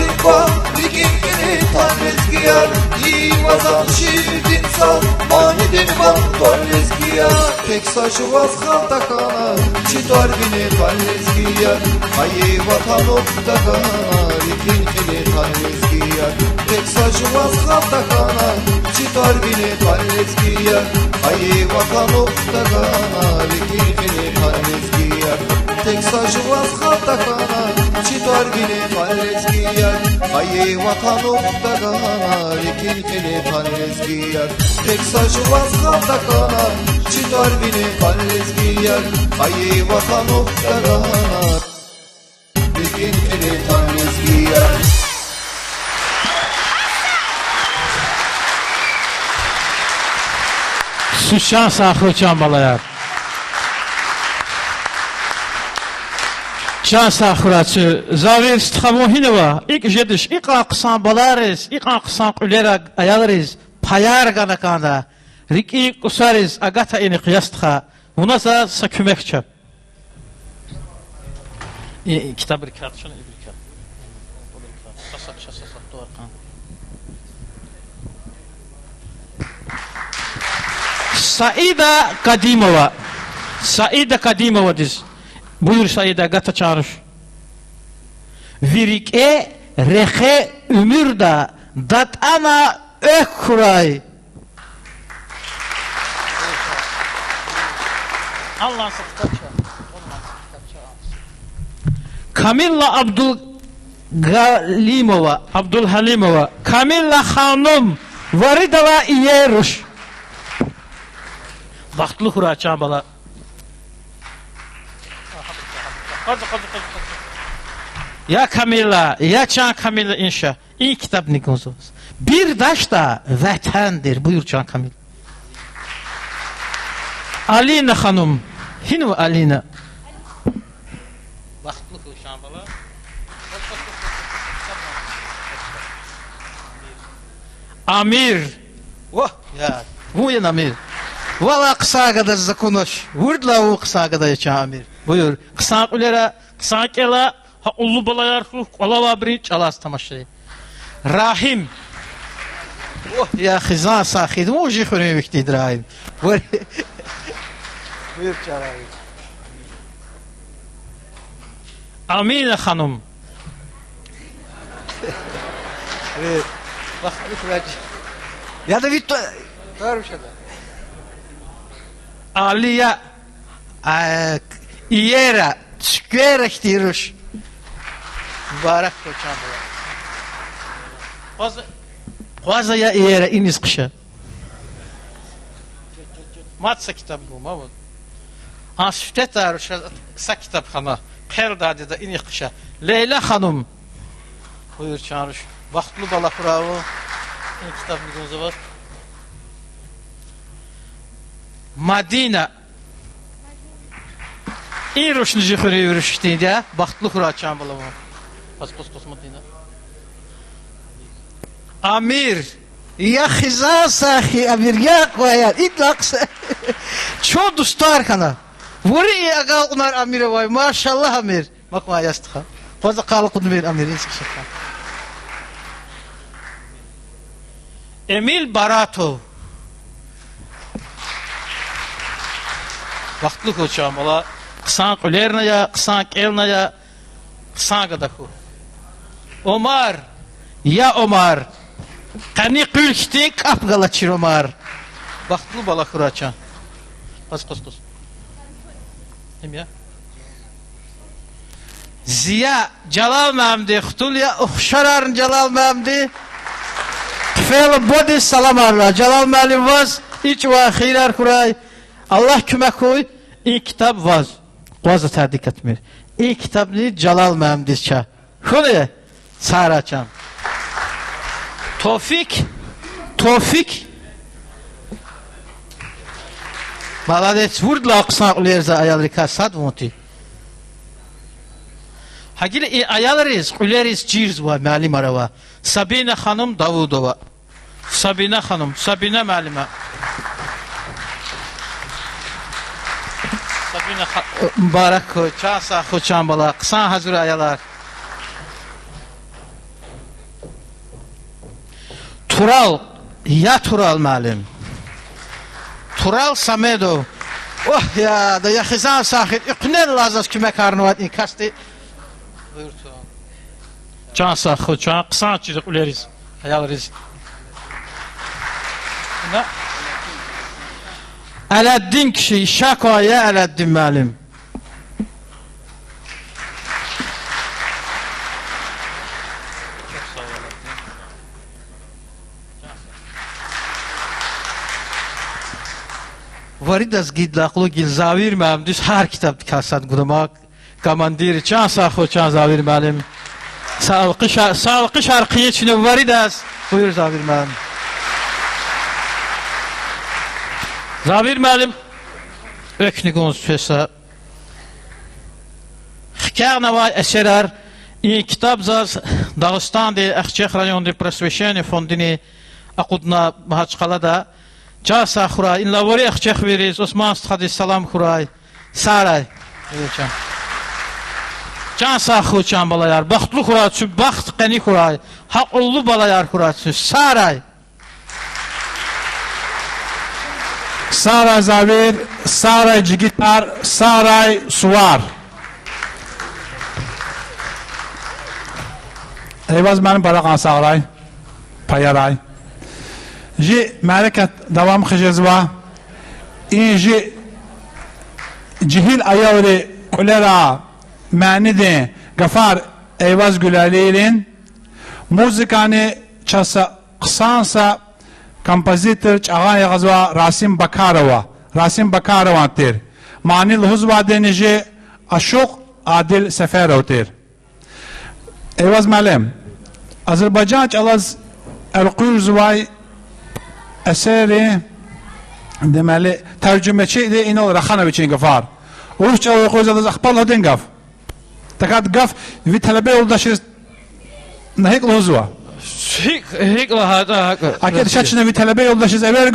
Speaker 2: Rikin kili tanrezgiya Di vazam şirdin sal Mani din van tanrezgiya Tek saçı vasxattakana Çitor bini tanrezgiya Hayi vatanuktakana Rikin kili tanrezgiya Tek saçı vasxattakana Çitor bini tanrezgiya Hayi vatanuktakana Rikin kili tanrezgiya Tek saçı vasxattakana Çitor bini tanrezgiya Hayi vatanuktakana Rikin kili tanrezgiya Tek saçı vasxattakana Çitor bini tanrezgiya Hayi vatanuktakana Rikin kili tanrezgiya
Speaker 6: Süsyan saxlı çambalayar. Can saxıraçı Zavir Stxamohinova ilk jediş ilk aksan balarız ilk aksan kulera ayalırız payar ganakanda Riki kusarız agata ini qiyastxa buna sa kümekçe kitabı kartçını ibrika Saida Kadimova diz. Buyur Saida gata çağırış. Virike rehe ümürda datana ökkuray. Allah'ın kitap Kamilla Abdulhalimova Kamilla Hanım Varidava Iyeruş. Vaxtlı hura çambala. Ya Kamilla, ya Can Kamilla inşa. İyi kitap nikonuz. Bir daş da vatandır. Buyur Can Kamilla. Alina Hanım. Hinu Alina. Vaxtlı hura çambala. Amir. Oh ya. Bu yan Amir. Valla kısa kadar zakonoş. Vurdla o kısa kadar yaşa Amir. Buyur. Kısa kulera, kısa kela, ha ulu balayar ruh, alava birinç çalas tamaşayı. Rahim. Oh ya xizan saxid. Moji xuremi biktid Rahim. Buyur çalayı. Amine Hanım. Evet. Bak ya da Victor. Aliya Iera Square Tiruş. Mübarek koçan bu. Fazla ya Iera iniz kışa. Matsa kitap bu mu? Asftet arış sa kitapxana. Her dadida iniz kışa. Leyla Hanım. Buyur çağırış. Vaxtlı bala bravo. Kitabımızda var. Madina. İyi roşnucu xörü yürüştü de. Vaxtlı xuraçan bala var. Pas Madina. Amir. Ya xiza sahi amir ya koyar. İtlaksa. Çok dostlar kana. Vuri iyi ağa unar amire vay. Maşallah amir. Bakma yastığa. Fazla kalık onu ver amir. Emil Baratov. Vaxtlı koçam ola. Qısan Qulernaya, qısan Kelnaya, qısan Qadaku. Omar. Ya Omar. Qani qülkti qapqala çir Omar. Vaxtlı bala xuraçan. Qas. Hem ya? Ziya Jalal Məmdi Xutulya Uxşararın Jalal Məmdi Tüfeyle bodi salam arla Jalal Məlim vaz İç ve xirar kuray Allah küme koy İyi kitap vaz Vazı terdik etmir İyi kitap ni Jalal Məmdi ça Xule Saraçam Tofik Maladec vurdla aksan ulerza ayalrika sad monti Hagili ayalariz, uleriz cirz var malim arava. Sabine Hanım Davudova. Sabine malime. Mübarek çasa xoçan bala. Qısan hazır ayalar. Tural malim. Tural Samedov. Oh ya da yaxizan sahit. İqnel lazaz küme karnıvat inkasti. Buyur Turan. Çansa xoçan qısan açırıq uleriz. Ayalırız. Ələddin kişi şakaya Ələddin məlim. Varidas gidlaqlı Gilzavir məmdüz hər kitab dikasad qurmaq. Komandir çansa xoçan Zavir məlim. Sağlıqı şarkıya için Varidas. Buyur Zavir məlim. Zavir məlim ökniqons fesa. Xikar navay eserar İyi kitab zaz Dağıstan de Axçex rayon de Prosvesheni fondini Aqudna Mahaçqalada Casa xuray inlavori Axçex veriz Osman Staxadis salam xuray Saray Buyurcan Can saxı uçan balayar, baxtlı xuraçı, baxt qəni xuray, haqullu balayar xuraçı, Saray.
Speaker 5: Saray Zavir, Saray Cigitar, Saray Suvar. Eyvaz mənim baraqan sağray, payaray. Ji mərəkət davam xıcızva, inji cihil ayavri kulera, məni de Gafar Eyvaz Gülali'nin muzikanı çasa kısansa kompozitor çağan yazva Rasim Bakarov'tir. Manil huzva denici Aşuq Adil Seferov'tir. Eyvaz Məlim Azerbaycan çalaz Erqur Zuvay eseri deməli tərcüməçi idi İnol Raxanoviçin Gafar. Rusça qoyacağız Aqbal Hodengov. Takat gaf vi talebe yoldaşız nahik lozva.
Speaker 6: Hik lahada.
Speaker 5: Akit şaçına vi talebe yoldaşız ever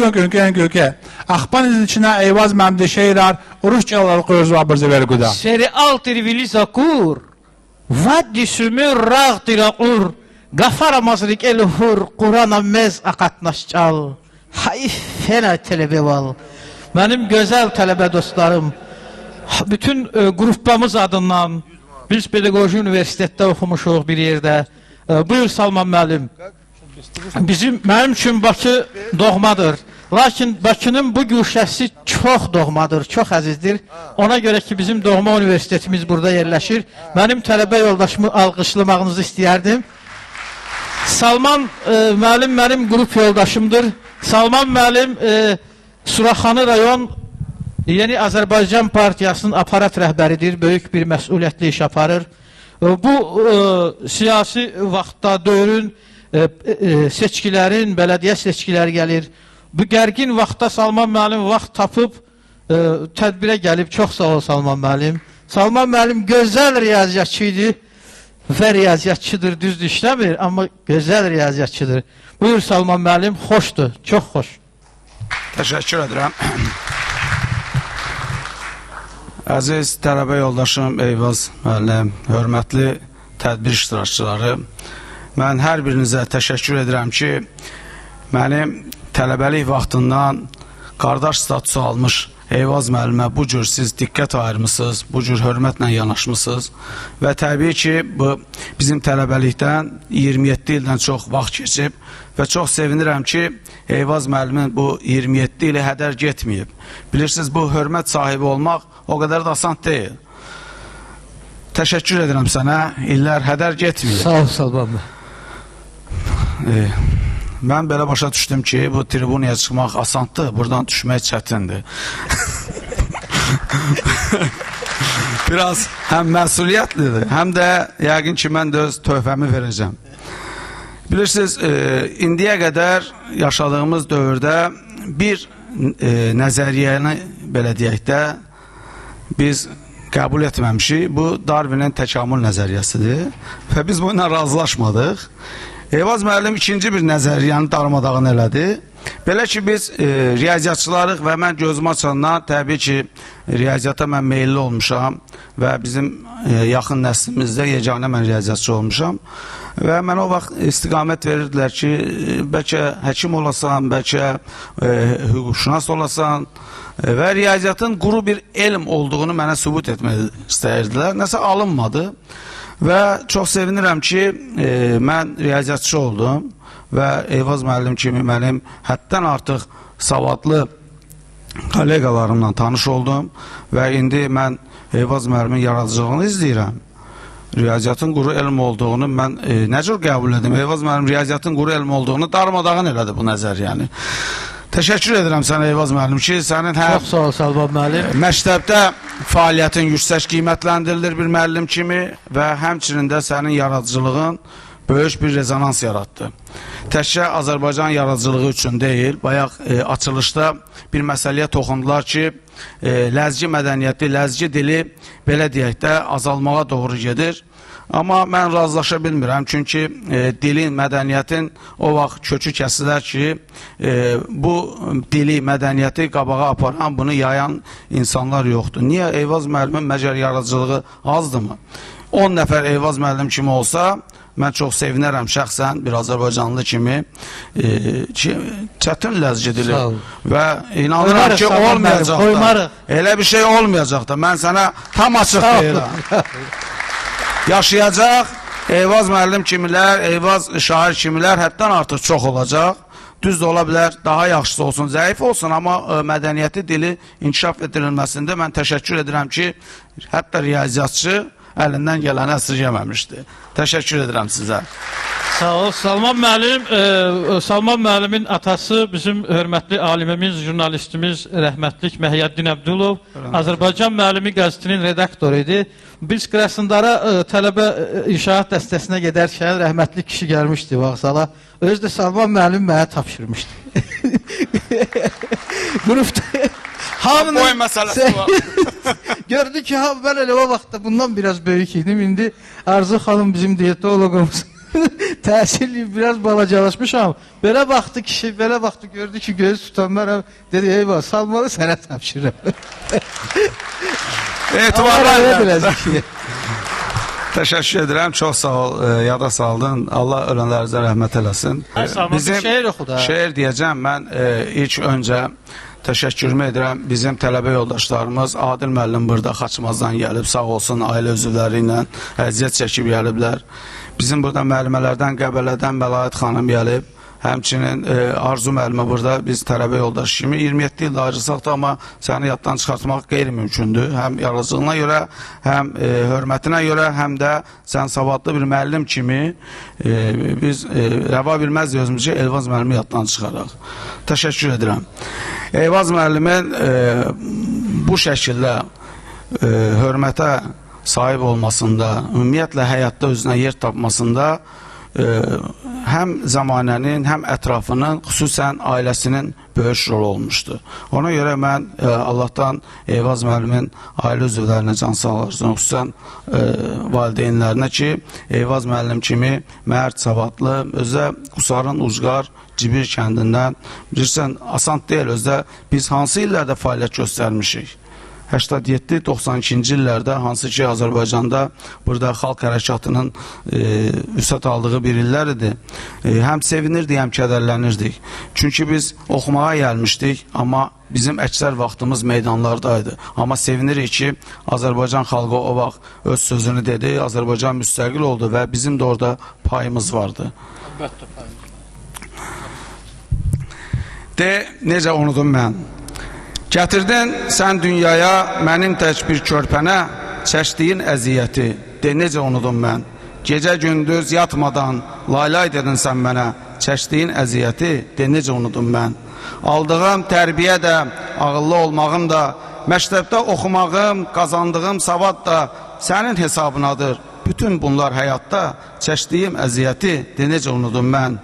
Speaker 5: göke. Aqbanın içine Eyvaz Məmdi şeyler Rusça olarak qoyuzva bir zever guda.
Speaker 6: Seri altir vilisa kur. Vaddi sümür rağ diraqur. Gafara mazrik elhur Kur'an'a mez aqatnaşçal. Hayf fena talebe val. Benim güzel talebe dostlarım. Bütün gruplamız adından biz Pedagojik Üniversitetdə oxumuşuq bir yerdə. Buyur Salman müəllim. Mənim üçün Bakı doğmadır. Lakin Bakının bu güşəsi çox doğmadır, çox əzizdir. Ona görə ki bizim doğma üniversitetimiz burada yerləşir. Mənim tələbə yoldaşımı alqışlamağınızı istəyərdim. Salman müəllim mənim qrup yoldaşımdır. Salman müəllim Suraxanı rayon Yeni Azərbaycan Partiyasının aparat rəhbəridir, böyük bir məsuliyyətli iş aparır. Bu siyasi vaxtda dövrün seçkilərin, bələdiyyə seçkiləri gəlir. Bu gərgin vaxtda Salman müəllim vaxt tapıb tədbirə gəlib. Çox sağ ol Salman müəllim. Salman müəllim gözəl riyaziyyatçı idi və riyaziyyatçıdır, düzdür işləmir, amma gözəl riyaziyyatçıdır. Buyur Salman müəllim, xoşdur, çox xoş.
Speaker 5: Təşəkkür edirəm. Əziz tələbə yoldaşım Eyvaz müəllim, hörmətli tədbir iştirakçıları, mən hər birinizə təşəkkür edirəm ki, mənim tələbəlik vaxtından qardaş statusu almış Eyvaz müəllimə bu cür siz diqqət ayırmışsınız, bu cür hörmətlə yanaşmışsınız və təbii ki, bu bizim tələbəlikdən 27 ildən çox vaxt keçib və çox sevinirəm ki, Eyvaz müəllimin bu 27 ili hədər getməyib. Bilirsiniz, bu hörmət sahibi olmaq o qədər da asan deyil. Təşəkkür edirəm sənə, illər hədər getməyib.
Speaker 6: Sağ ol Salman müəllim.
Speaker 5: Mən belə başa düşdüm ki, bu tribunaya çıxmaq asandır, buradan düşmək çətindir. Biraz həm məsuliyyətlidir, həm də yəqin ki, mən də öz töhfəmi verəcəm. Bilirsiniz, indiyə qədər yaşadığımız dövrdə bir nəzəriyyəni, belə deyək də, biz qəbul etməmişik. Bu, Darwinin təkamül nəzəriyyəsidir və biz bununla razılaşmadıq. Eyvaz müəllim ikinci bir nəzəriyyəni darmadağın elədi. Belə ki, biz riyaziyyatçılarıq və mən gözüm açandan təbii ki, riyaziyyata mən meyilli olmuşam və bizim yaxın nəslimizdə yeganə mən riyaziyyatçı olmuşam və mən o vaxt istiqamət verirdilər ki, bəlkə həkim olasan, bəlkə hüquqşünas olasan və riyaziyyatın quru bir elm olduğunu mənə sübut etmək istəyirdilər. Nəsə alınmadı. Və çox sevinirəm ki, mən riyaziyyatçı oldum və Eyvaz müəllim kimi mənim həddən artıq savadlı kollegalarımla tanış oldum və indi mən Eyvaz müəllimin yaradıcılığını izləyirəm. Riyaziyyatın quru elm olduğunu mən nə cür qəbul edim? Eyvaz müəllim riyaziyyatın quru elm olduğunu darmadağın elədi bu nəzəriyyəni. Təşəkkür edirəm sənə Eyvaz müəllim ki, sənin
Speaker 6: çox sağ ol Salman müəllim.
Speaker 5: Məktəbdə fəaliyyətin yüksək qiymətləndirilir bir müəllim kimi və həmçinin də sənin yaradıcılığın böyük bir rezonans yaratdı. Təkcə Azərbaycan yaradıcılığı üçün deyil, bayaq açılışda bir məsələyə toxundular ki, ləzgi mədəniyyəti, ləzgi dili belə deyək də azalmağa doğru gedir. Amma mən razılaşa bilmirəm, çünki dilin, mədəniyyətin o vaxt kökü kəsilər ki, bu dili, mədəniyyəti qabağa aparan, bunu yayan insanlar yoxdur. Niyə? Eyvaz müəllimin məgər yaradıcılığı azdırmı? 10 nəfər Eyvaz müəllim kimi olsa, mən çox sevinərəm şəxsən bir Azərbaycanlı kimi çətin ləzgi dili və inanıram ki, olmayacaq da. Elə bir şey olmayacaq da. Mən sənə tam açıq deyirəm. Yaşayacaq, Eyvaz müəllim kimilər, Eyvaz şair kimilər həddən artıq çox olacaq. Düz də ola bilər, daha yaxşısı olsun, zəif olsun, amma mədəniyyəti, dili inkişaf edilməsində mən təşəkkür edirəm ki, hətta riyaziyyatçı əlindən gələni əsirgəməmişdi. Təşəkkür edirəm sizə.
Speaker 6: Sağ ol. Salman müəllim, Salman müəllimin atası bizim hörmətli alimimiz, jurnalistimiz, rəhmətlik Məhiyyəddin Əbdulov, Azərbaycan müəllimi qəzetinin redaktoru idi. Biz Qrasındara tələbə inşaat dəstəsinə gedərkən rəhmətli kişi gəlmişdi Vağzala. Özü də Salman müəllim mənə tapşırmışdı. Qrupda
Speaker 5: boy məsələsi var.
Speaker 6: Gördü ki, mən elə o vaxtda bundan biraz böyük idim. İndi Arzu xanım bizim diyetologumuz. Təhsilli biraz balacalaşmışam. Belə baxdı kişi, belə baxdı, gördü ki, gözü tutan mənə dedi, eyvah, Salmanı sənə tapşırırım.
Speaker 5: Etibarlı. Təşəkkür edirəm, çox sağ ol, yada saldın. Allah ölənlərinizə rəhmət eləsin.
Speaker 6: Bizim şeir oxu da.
Speaker 5: Şeir deyəcəm, mən ilk öncə təşəkkürümü edirəm. Bizim tələbə yoldaşlarımız Adil müəllim burada Xaçmazdan gəlib, sağ olsun, ailə üzvləri ilə əziyyət çəkib gəliblər. Bizim burada müəllimələrdən Qəbələdən Məlahət xanım gəlib. Həmçinin Arzu müəllimə burada biz tələbə yoldaşı kimi 27 ildə ayrılsaq da, amma səni yaddan çıxartmaq qeyri-mümkündür. Həm yaradıcılığına görə, həm hörmətinə görə, həm də sən savadlı bir müəllim kimi biz rəva bilməz özümüzü Eyvaz müəllimi yaddan çıxaraq. Təşəkkür edirəm. Eyvaz müəllimin bu şəkildə hörmətə sahib olmasında, ümumiyyətlə həyatda özünə yer tapmasında
Speaker 10: həm zamanənin, həm ətrafının, xüsusən ailəsinin böyük rol olmuşdu. Ona görə mən Allahdan Eyvaz müəllimin ailə üzvlərinə can sağlarsın, xüsusən valideynlərinə ki, Eyvaz müəllim kimi mərd, savadlı, özə Qusarın Ucqar, Cibir kəndindən, bilirsən, asan deyil, özdə biz hansı illərdə fəaliyyət göstərmişik? 87-92-ci illərdə, hansı ki, Azərbaycanda burada xalq hərəkatının vüsət aldığı bir illər idi. Həm sevinirdik, həm kədərlənirdik. Çünki biz oxumağa gəlmişdik, amma bizim əksər vaxtımız meydanlardaydı. Amma sevinirik ki, Azərbaycan xalqı o vaxt öz sözünü dedi, Azərbaycan müstəqil oldu və bizim də orada payımız vardı. Necə unudum mən? Gətirdin sən dünyaya mənim tək bir körpənə, çəkdiyin əziyyəti, necə unudum mən? Gecə gündüz yatmadan laylay dedin sən mənə, çəkdiyin əziyyəti, necə unudum mən? Aldığım tərbiyə də, ağıllı olmağım da, məktəbdə oxumağım, qazandığım savad da sənin hesabınadır. Bütün bunlar həyatda çəkdiyim əziyyəti, necə unudum mən?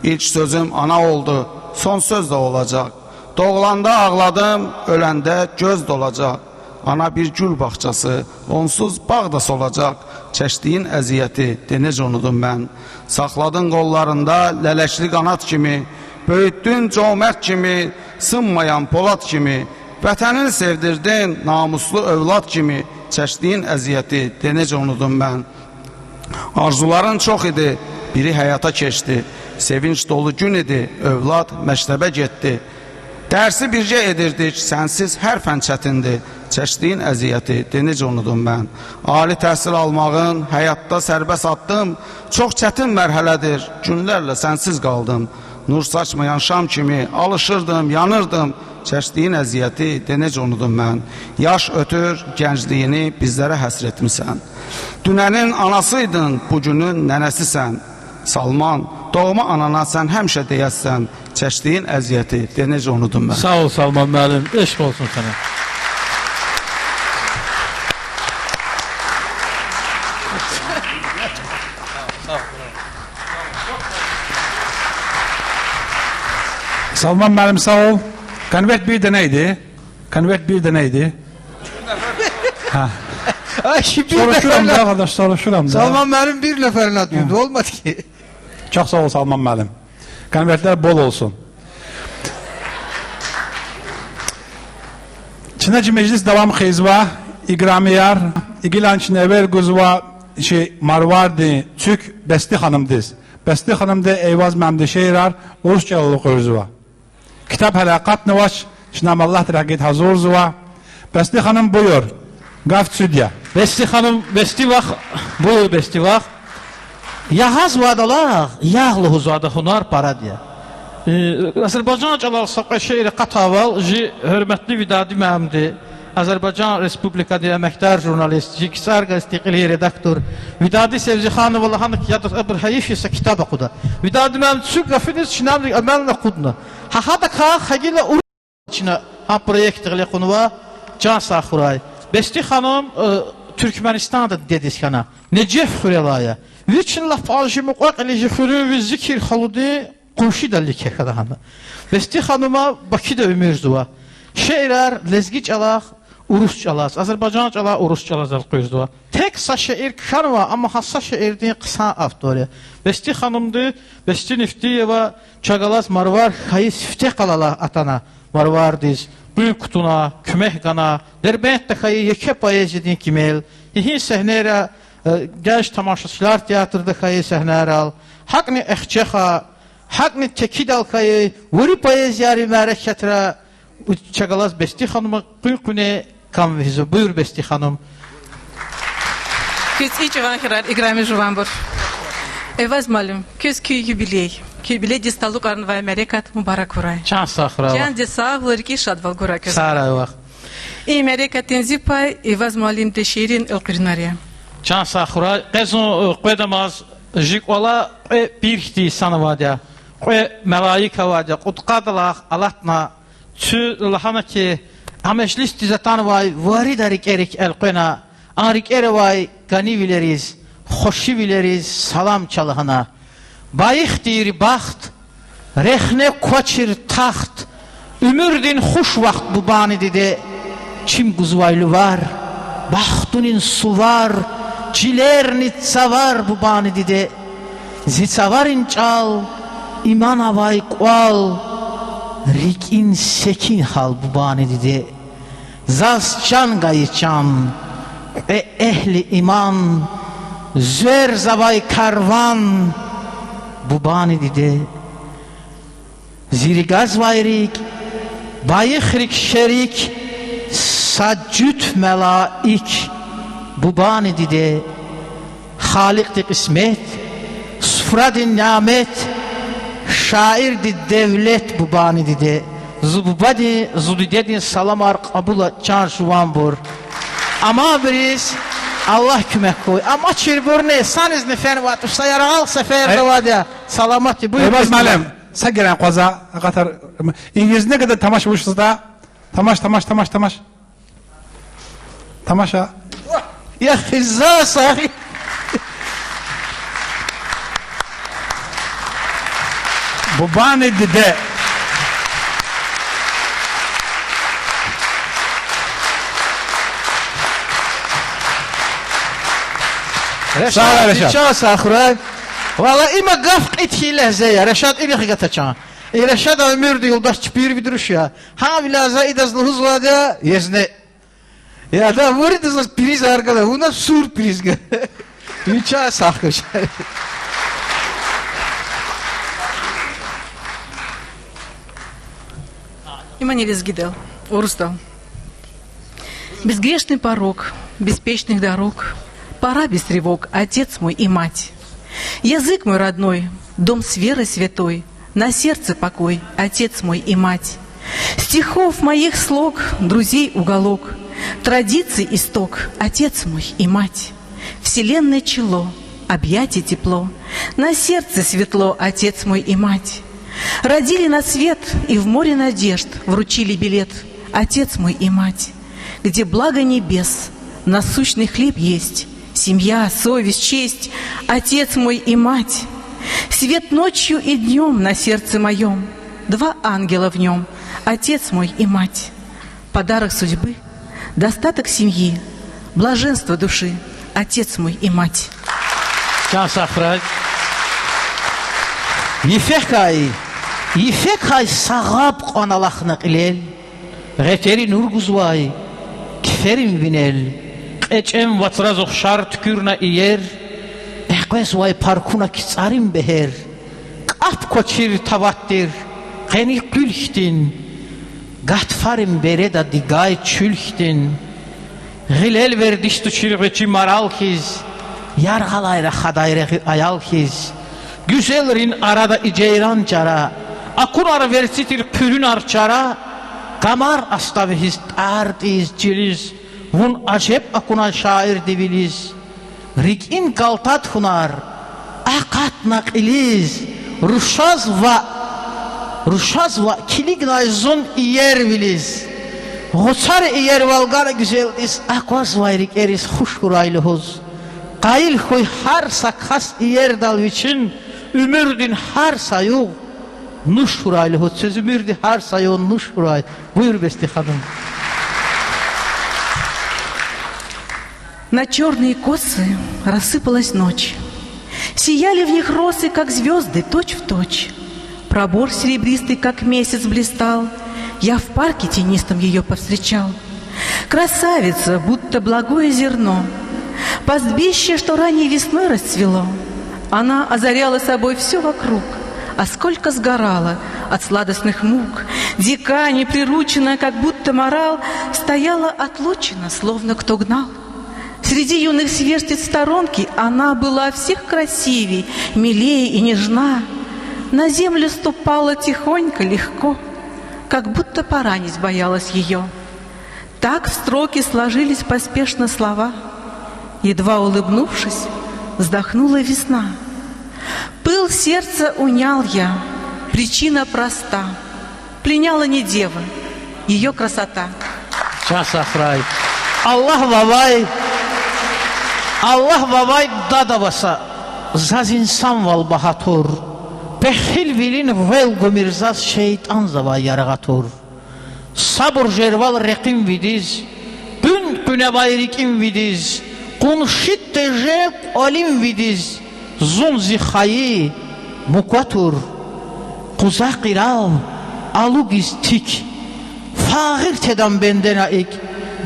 Speaker 10: İlk sözüm ana oldu, son söz də olacaq. Doğulanda ağladım, öləndə göz dolacaq. Ana bir gül bağçası, onsuz bağ da solacaq. Çəkdiyin əziyyəti, necə unudum mən? Saxladın qollarında lələkli qanat kimi, böyütdün cömert kimi, sınmayan polad kimi, vətənini sevdirdin namuslu övlad kimi. Çəkdiyin əziyyəti, necə unudum mən? Arzuların çox idi, biri həyata keçdi. Sevinç dolu gün idi, övlad məktəbə getdi. Dərsi bircə edirdik, sənsiz hər fən çətindir. Çəkdiyin əziyyəti, necə unudum mən? Ali təhsil almağın, həyatda sərbəst addım, çox çətin mərhələdir, günlərlə sənsiz qaldım. Nur saçmayan şam kimi alışırdım, yanırdım. Çəkdiyin əziyyəti, necə unudum mən? Yaş ötür, gəncliyini bizlərə həsr etmisən. Dünənin anasıydın, bugünün nənəsisən. Salman, doğma anana sən həmişə deyəsən. Çəkdiyin əziyyəti, necə unudum mən?
Speaker 6: Sağ ol Salman müəllim, eşq olsun sənə.
Speaker 5: Salman müəllim sağ ol. Konvert bir dənə idi. Konvert bir dənə idi. Soruşuram da arkadaş, soruşuram da.
Speaker 2: Salman müəllim bir nəfərin adıydı, olmadı ki.
Speaker 5: Çox sağ ol Salman müəllim. Konvertlər bol olsun. Çinəci meclis davam xeyzva, iqramiyar, igilançın evvel quzva, marvardi, çük, Bəsti xanımdız. Bəsti xanımda Eyvaz məmdi şeirar, Urusça oluq özva. Kitab həlaqat navaş, şinamallah tərəqid hazur zva. Bəsti xanım buyur, qaf südya.
Speaker 6: Bəsti xanım, Bəsti vaxt, buyur Bəsti vaxt. Yahaz vadalaq, yağlı huzada hunar paradiya. Azərbaycan Cəlal Saqa şeiri qataval, hörmətli Vidadi məmdi, Azərbaycan Respublikada əməkdar jurnalist, Kisar qəstiqili redaktor, Vidadi Sevzixanı Vallahanı ki, yadır əbr həyif isə kitab oxuda. Vidadi məmdi çük qafiniz çinəmlik əməlinə qudna. Hahada qa xəgilə uru içinə ha proyekt ilə qunuva can saxuray. Bəsti xanım Türkmenistan'da dediskana. Necef Xürelaya. Viçin laf aljimu qaqilici xürü ve zikir xaludi quşidalli kekadahana. Bəsti xanıma Bakıda ömürzuva. Şeirar lezgiç alaq, Urus çalaz. Azerbaycan çalaq, Urus çalaz alqızduva. Tek sa şeir kşanva ama hassa şeirdi qısa avtoriya. Bəsti xanımdı, Bəsti Niftiyeva, Çağalaz Marvar, Xayı Sifte qalala atana. Marvar diz. Büyük kutuna, kümək qana, Derbentdə xayı yekə poezidin kimel, İhin səhnərə, gənc tamaşaçılar teatrda xayı səhnər al, Haqni əxçəxa, Haqni tekidal xayı, Vuri poeziyari mərək kətirə, Çağalaz Bəsti xanıma qıyqüne kanvizi. Buyur Bəsti xanım.
Speaker 11: Küz iç vanxirar, iqrami juvambur. Eyvaz malum, küz ki юбилей. Юбилей дисталук арнвай мерекат мубарак урай.
Speaker 6: Чан сахрава.
Speaker 11: Чан дисах ларки шадвал гурак.
Speaker 6: Сарава.
Speaker 11: И мерекат тензипай Eyvaz malum teşirin elqirnariya.
Speaker 6: Чан сахра. Qezun qoydamaz jiqola birhti sanavadya. Qoy melaika vadya. Qutqadalaq alatna. Çü lahana ki ameşlis dizatan vay varidarik erik elqena. Arik erevay gani bileriz. Xoşi bileriz salam çalahana. bayıqdir baxt, rexne koçir taxt, ümürdin xuş vaxt bu banidide, kim quzvaylı var, baxtunin su var, cilerni tsavar bu banidide, zitsavarin çal, iman avay qval, rikin sekin hal bu banidide, zaz can gayıçan, ehli iman, zör zavay karvan, bu banidide, zirigaz vayrik, bayıxrik şerik, saccüt melaik, bu banidide, halikti kısmet, sufradin nimet, şairdi devlet bu banidide, zububadi zudidedin salamar kabula can şuvan bor. Ama biriz, Allah kümek koy. Ama çirbur ne? Sanız ne fen vatı, sayarağal seferde vadı. Salamatı buyur.
Speaker 5: Eybaz malem, sen gelen koza, qatar, İngiliz ne kadar tamaş buluşsunuz da? Tamaş. Tamaşa.
Speaker 6: Ya hizza sahi.
Speaker 5: Bu banidide,
Speaker 6: Reşat, çağ saxıray. Valla ima qafq itki ləhzəyə, Reşat ili xiqata çağ. Reşat ömürdü yoldaş çipir bir duruş ya. Ha bilaza idazlı huzladı, yezne. Ya da vurdu priz arkada, buna sürpriz. Çağ saxır.
Speaker 11: Иманилис Гидел, Урустал. Безгрешный порог, беспечных дорог, пора без тревог, отец мой и мать. Язык мой родной, дом с верой святой, на сердце покой, отец мой и мать. Стихов моих слог, друзей уголок, традиций исток, отец мой и мать. Вселенное чело, объятие тепло, на сердце светло, отец мой и мать. Родили на свет и в море надежд вручили билет, отец мой и мать. Где благо небес, насущный хлеб есть, семья, совесть, честь, отец мой и мать. Свет ночью и днем на сердце моем, два ангела в нем, отец мой и мать. Подарок судьбы, достаток семьи, блаженство души, отец мой и мать.
Speaker 6: Yifek ay sağab qanalaqnaq ilel, Ğeteri nur quzvay, kiferim vinel, Qeçem vatraz oxşar tükürna iyer, Ehqves vay parkuna kitsarim beher, Qap koçir tavattir, Qeni qülxtin, Gatfarim bereda digay çülxtin, Gilel verdiştu çirqeçi maral kiz, Yarğalayra xadayreği ayal kiz, Güzelrin arada iceyran cara, Akurar versitir pürün arçara, Kamar astavihiz ardiz ciliz, Vun acep akunal şair diviliz, Rikin kaltat hunar, Akatnak iliz, Ruşaz va kilignay zon iyer viliz, Hoçar iyer valgar güzeldiz, Akvaz vayrik eriz huşkuraylı hoz, Qayil koy har sakas iyer dal için, Ümürdün har sayıq, Nuş huraylı hoz, söz ümürdü har sayıq, nuş huray. Buyur Besti Hanım.
Speaker 11: На черные косы рассыпалась ночь. Сияли в них росы, как звезды, точь-в-точь. Пробор серебристый, как месяц, блистал. Я в парке тенистом ее повстречал. Красавица, будто благое зерно, пастбище, что ранней весной расцвело. Она озаряла собой все вокруг, а сколько сгорала от сладостных мук. Дика, неприрученная, как будто морал, стояла отлучена, словно кто гнал. Среди юных сверстниц сторонки она была всех красивей, милее и нежна. На землю ступала тихонько, легко, как будто поранить боялась ее. Так в строки сложились поспешно слова. Едва улыбнувшись, вздохнула весна. Пыл сердца унял я, причина проста. Пленяла не дева, ее красота.
Speaker 6: Шасахрай. Аллах вавай дадаваса, zaz insan val bahatur. Bexil vilin vel gumirzaz şeytan zava yaragatur. Sabır jerval reqim vidiz. Bün günevayrikim vidiz. Kunşit tejek olim vidiz. Zunzi hayi mukvatur. Kuzak irav alugiz tik. Fağir tedam bendena ik.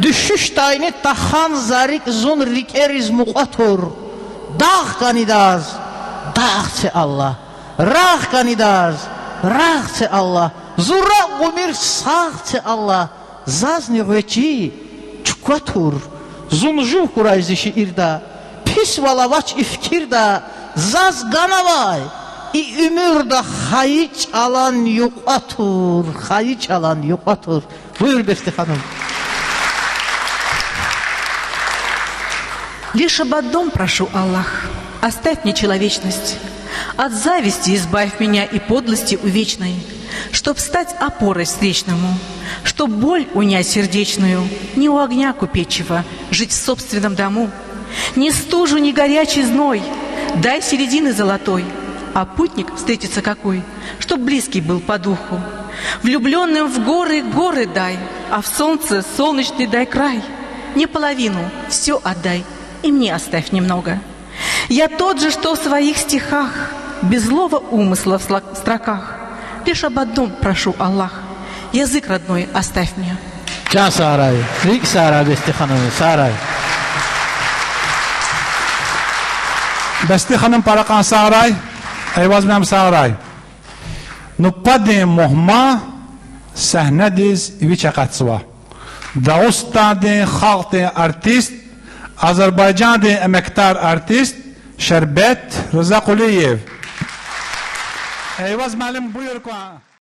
Speaker 6: Düşüş tayni tahan zarik zun rikeriz mukvatur. Dağ kanidaz. Dağ se Allah. Rah kanidaz. Rah se Allah. Zura gumir sağ se Allah. Zazni veçi çukvatur. Zunjuv kurayzişi irda. Pis valavaç ifkirda. Zaz ganavay. Ümürde hayiç alan yukatur. Hayiç alan yukatur. Buyur Beste Hanım.
Speaker 11: Лишь об одном прошу, Аллах, оставь мне человечность. От зависти избавь меня и подлости увечной, чтоб стать опорой встречному, чтоб боль унять сердечную, не у огня купечего жить в собственном дому, ни стужу, ни горячий зной, дай середины золотой, а путник встретится какой, чтоб близкий был по духу. Влюбленным в горы горы дай, а в солнце солнечный дай край. Не половину, все отдай, и мне оставь немного. Я тот же, что в своих стихах, без злого умысла в строках. Лишь об одном прошу, Аллах, язык родной оставь мне.
Speaker 6: Can Saray, Rik Saray Beste Hanım, Saray.
Speaker 5: Beste Hanım Parakan Saray, Eyvaz Mem Saray. Nuppadi muhma sahnediz viçaqatsva. Dağustadi xalqi artist, Azerbaycan'da emektar artist Şerbet Rıza Kuliyev. Eyvaz Malim buyur.